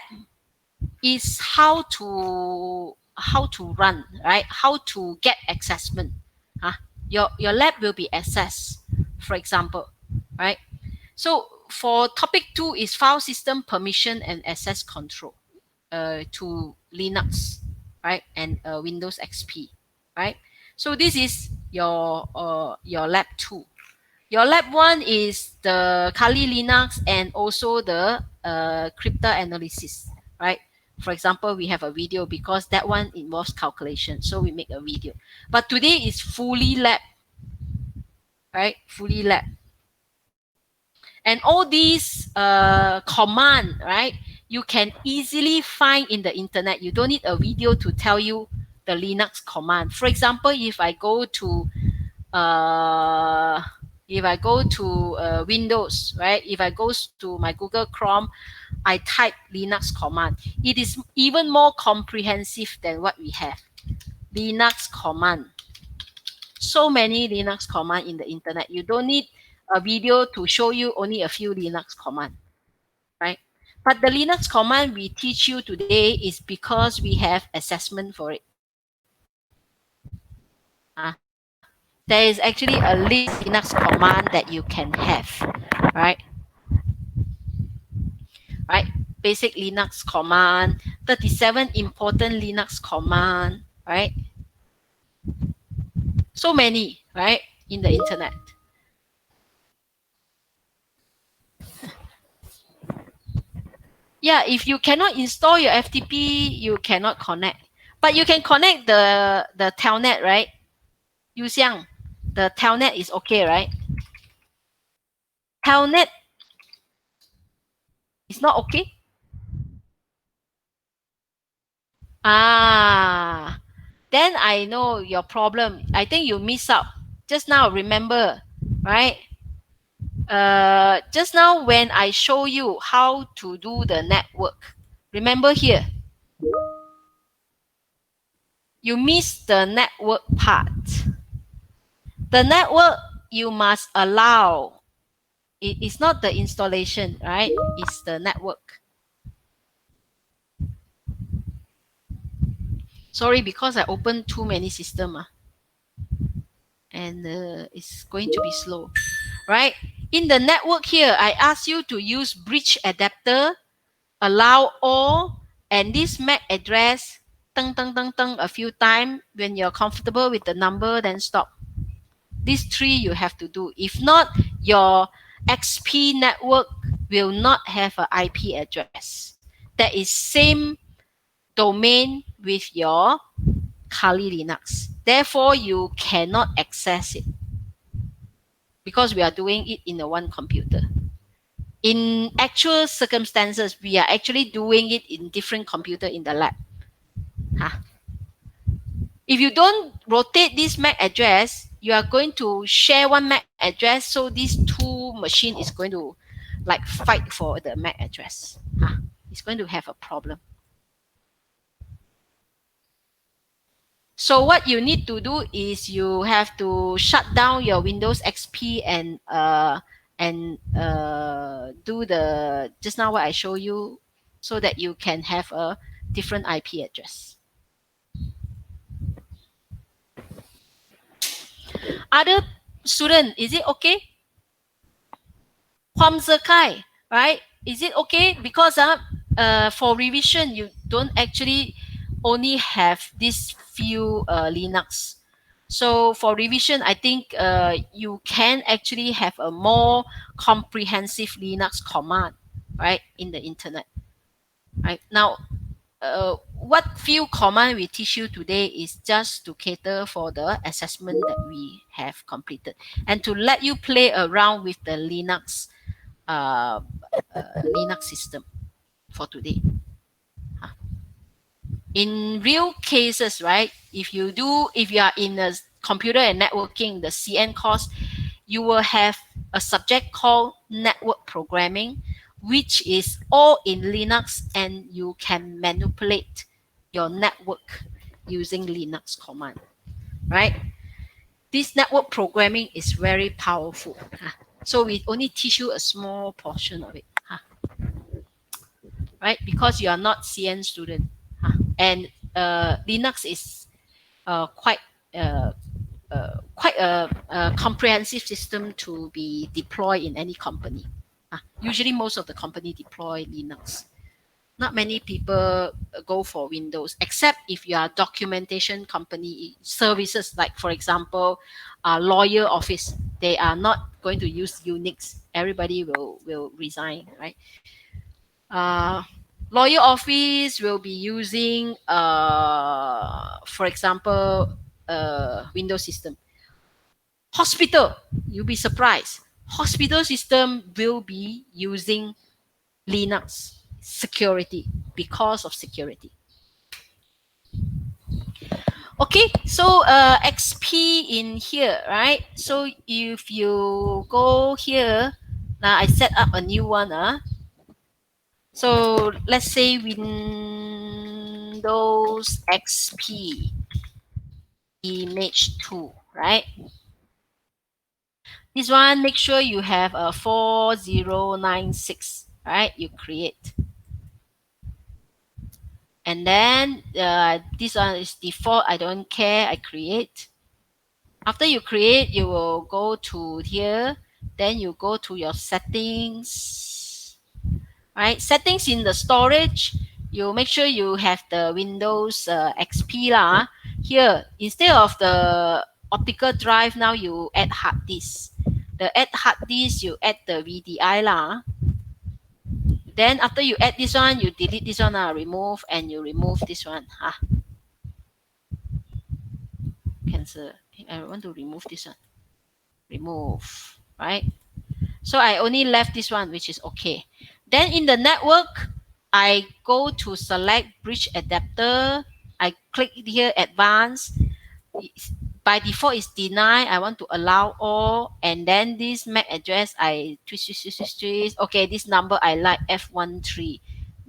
is how to run, right? How to get assessment. Your lab will be assessed, for example, right? So for topic 2 is file system permission and access control to Linux, right? And Windows XP, right? So this is your lab 2. Your lab 1 is the Kali Linux and also the cryptanalysis, right? For example, we have a video because that one involves calculation, so we make a video. But today is fully lab, right? Fully lab. And all these command, right, you can easily find in the internet. You don't need a video to tell you the Linux command. For example, if I go to Windows, right? If I go to my Google Chrome, I type Linux command. It is even more comprehensive than what we have. Linux command. So many Linux command in the internet. You don't need a video to show you only a few Linux command, right? But the Linux command we teach you today is because we have assessment for it. There is actually a list of Linux command that you can have, right? Right? Basic Linux command, 37 important Linux command, right? So many, right? In the internet. Yeah, if you cannot install your FTP, you cannot connect. But you can connect the telnet, right? Yu Xiang, the telnet is okay, right? Telnet is not okay? Then I know your problem. I think you miss out. Just now, remember, right? Just now when I show you how to do the network, remember here, you miss the network part. The network you must allow. It's not the installation, right? It's the network. Sorry, because I opened too many systems, and it's going to be slow, right? In the network here, I ask you to use bridge adapter, allow all, and this MAC address, tung, tung, tung, tung, a few times. When you're comfortable with the number, then stop. These three you have to do. If not, your XP network will not have an IP address that is same domain with your Kali Linux. Therefore, you cannot access it because we are doing it in a one computer. In actual circumstances, we are actually doing it in different computer in the lab. Huh? If you don't rotate this MAC address, you are going to share one MAC address, so these two machine is going to like fight for the MAC address. Huh? It's going to have a problem. So what you need to do is you have to shut down your Windows XP and do the just now what I show you, so that you can have a different IP address. Other student, is it okay? Huam Zekai, right? Is it okay? Because for revision, you don't actually only have these few Linux. So for revision, I think you can actually have a more comprehensive Linux command, right, in the internet. Right now, what few command we teach you today is just to cater for the assessment that we have completed and to let you play around with the Linux Linux system for today. In real cases, right? If you are in a computer and networking, the CN course, you will have a subject called network programming, which is all in Linux, and you can manipulate your network using Linux command, right? This network programming is very powerful. So we only teach you a small portion of it, right? Because you are not CN student, and Linux is quite a comprehensive system to be deployed in any company. Usually, most of the company deploy Linux. Not many people go for Windows, except if you are documentation company services, like for example, lawyer office. They are not going to use Unix. Everybody will resign, right? Lawyer office will be using, for example, Windows system. Hospital, you'll be surprised. Hospital system will be using Linux security because of security. Okay, so XP in here, right? So if you go here, now I set up a new one. So let's say Windows XP image 2, right? This one, make sure you have a 4096, right? You create. And then this one is default. I don't care. I create. After you create, you will go to here. Then you go to your settings. Right? Settings in the storage. You make sure you have the Windows XP lah. Here, instead of the optical drive, now you add hard disk. The add hard disk, you add the VDI lah. Then after you add this one, you delete this one, remove, and you remove this one. Cancel. I want to remove this one. Remove, right? So I only left this one, which is okay. Then in the network, I go to select bridge adapter. I click here, advanced. By default, it's deny. I want to allow all. And then this MAC address, I twist. Okay, this number I like, F13.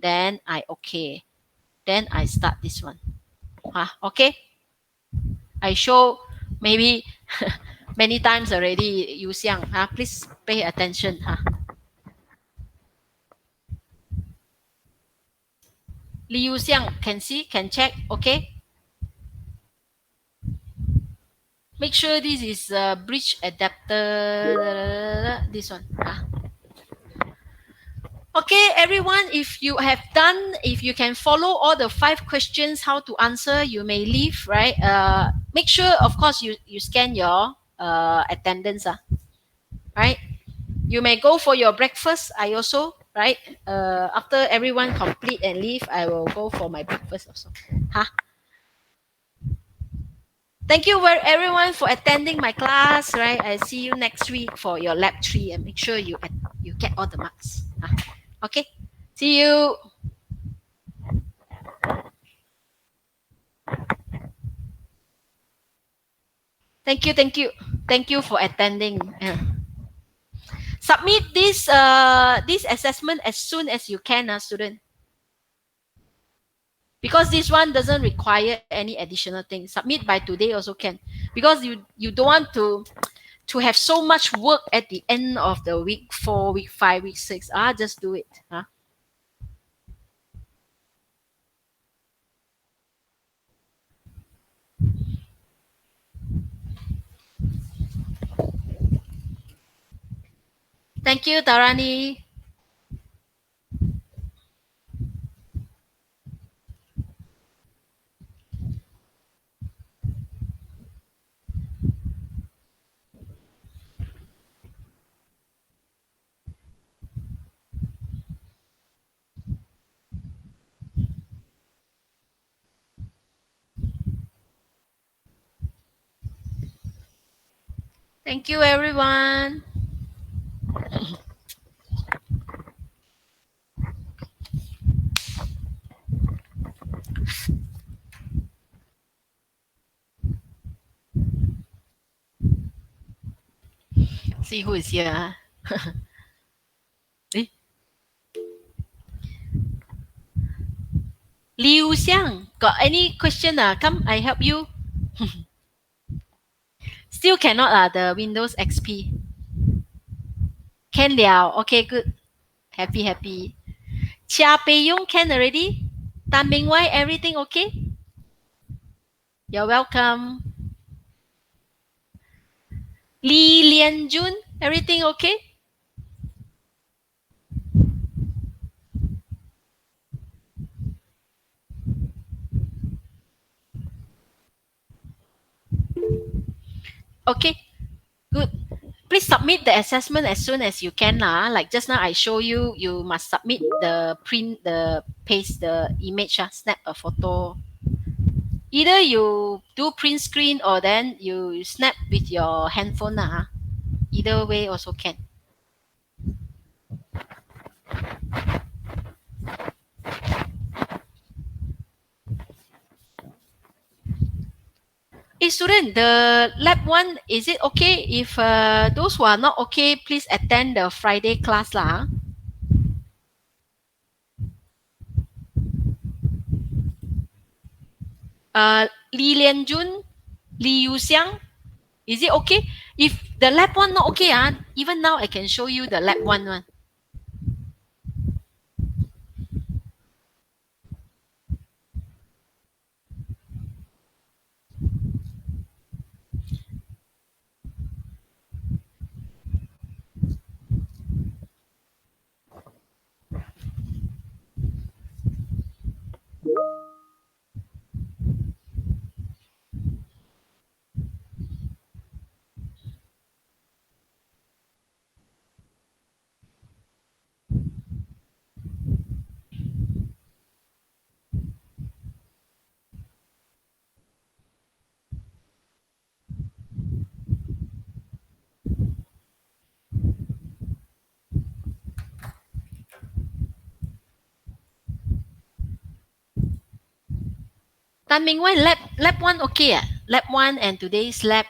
Then I okay. Then I start this one. Okay. I show maybe many times already, Yu Xiang. Please pay attention. Li Yu Xiang, can see, can check. Okay. Make sure this is a bridge adapter. This one. Okay, everyone, if you have done, if you can follow all the 5 questions, how to answer, you may leave, right? Make sure, of course, you scan your attendance, right? You may go for your breakfast. I also, right? After everyone complete and leave, I will go for my breakfast also. Huh? Thank you everyone for attending my class, right? I see you next week for your lab 3 and make sure you get all the marks. Huh? Okay, see you. Thank you, thank you, thank you for attending. Submit this assessment as soon as you can, student. Because this one doesn't require any additional thing. Submit by today also can. Because you don't want to have so much work at the end of the week 4, week 5, week 6. Just do it. Thank you, Tarani. Thank you, everyone. See who is here. Eh? Liu Xiang, got any question? Come, I help you. Still cannot, the Windows XP. Can liao. Okay, good. Happy, happy. Chia Pei Yong can already? Tan Ming Wai, everything okay? You're welcome. Li Lian Jun, everything okay? Okay, good. Please submit the assessment as soon as you can. Like just now I show you, you must submit the print, the paste the image, snap a photo. Either you do print screen or then you snap with your handphone. Either way also can. Hey student, the lab one, is it okay? If those who are not okay, please attend the Friday class lah. Li Lian Jun, Li Yu Xiang, is it okay? If the lab one not okay, even now I can show you the lab one. Tan Ming Wai, lab one okay. Lab one and today's lab.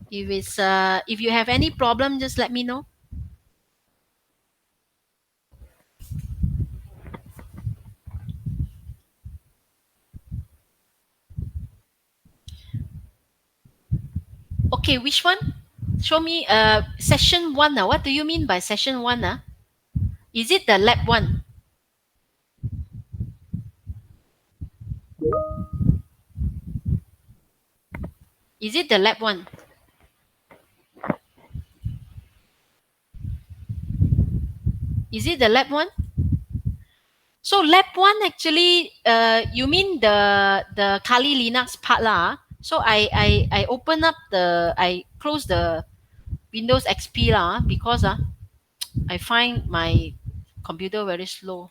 If you have any problem, just let me know. Okay, which one? Show me session one. What do you mean by session one? Is it the lab one? Is it the lab one? Is it the lab one? So lab one actually, you mean the Kali Linux part lah? So I open up I close the Windows XP lah because I find my computer very slow,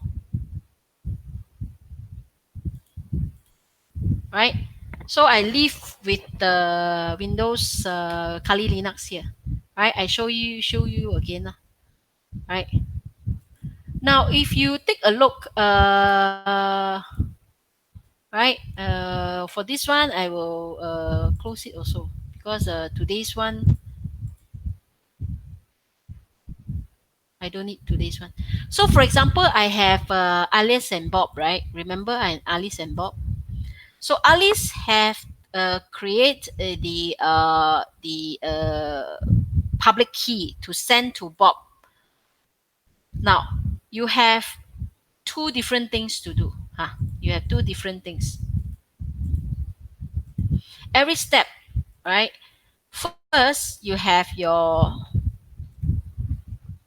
right? So I leave with the Windows Kali Linux here, right? I show you again lah, right? Now if you take a look, right, for this one I will close it also because today's one I don't need today's one. So for example, I have Alice and Bob, right? Remember Alice and Bob. So Alice have create the public key to send to Bob. Now you have two different things to do. Huh? You have two different things. Every step, right? First, you have your.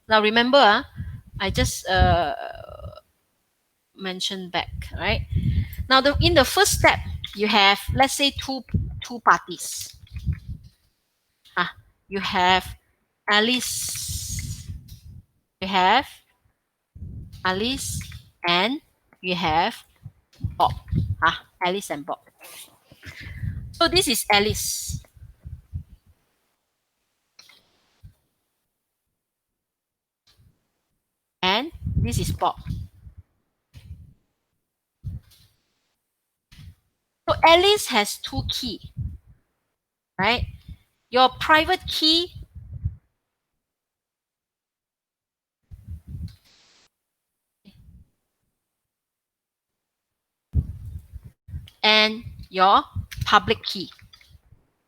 Now remember, I just mentioned back, right? Now in the first step, you have, let's say, two parties. You have Alice. You have Alice and you have Bob. Alice and Bob. So this is Alice. And this is Bob. So Alice has two key, right? Your private key and your public key,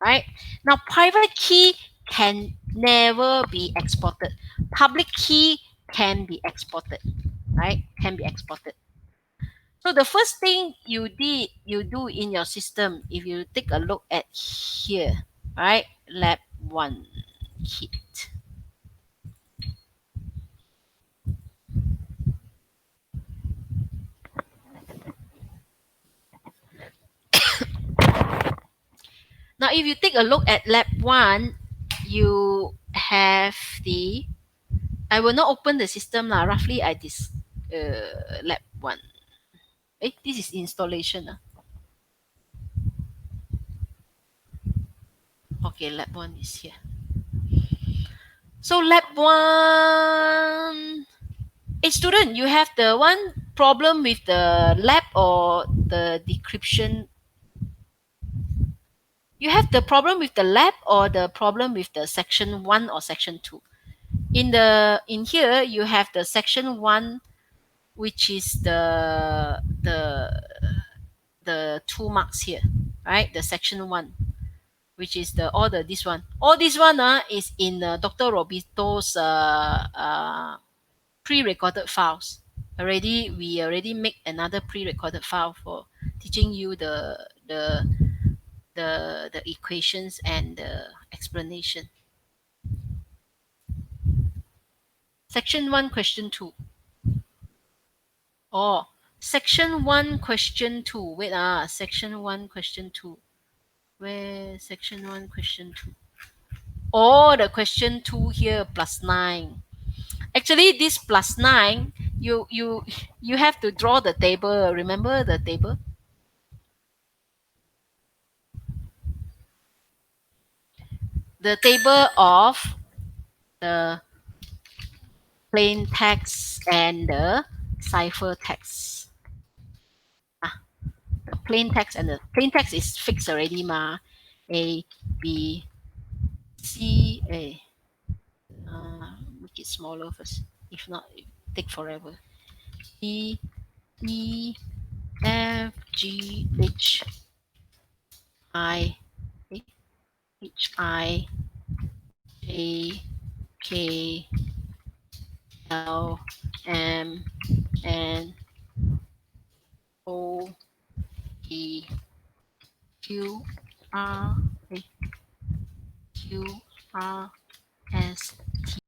right? Now private key can never be exported. Public key can be exported, right? Can be exported. So the first thing you do in your system, if you take a look at here, right? Lab 1 kit. Now if you take a look at lab 1, you have the, I will not open the system lah. Roughly I lab 1. This is installation. Okay, lab 1 is here. So lab 1, hey student, you have the one problem with the lab or the decryption? You have the problem with the lab or the problem with the section 1 or section 2? In here you have the section 1, which is the 2 marks here, right? The section 1, which is this one. All this one is in Dr. Robito's pre-recorded files. We already make another pre-recorded file for teaching you the equations and the explanation. Section 1, question 2. Oh, section 1, question 2. Wait, section 1, question 2. Where section 1, question 2? Oh, the question 2 here, +9. Actually, this +9, you have to draw the table. Remember the table? The table of the plain text and the cipher text. The plain text and the plain text is fixed already, A, B, C, A. Make it smaller first. If not, it take forever. D, E, F, G, H, I, H I J K L M N O P Q R Q R S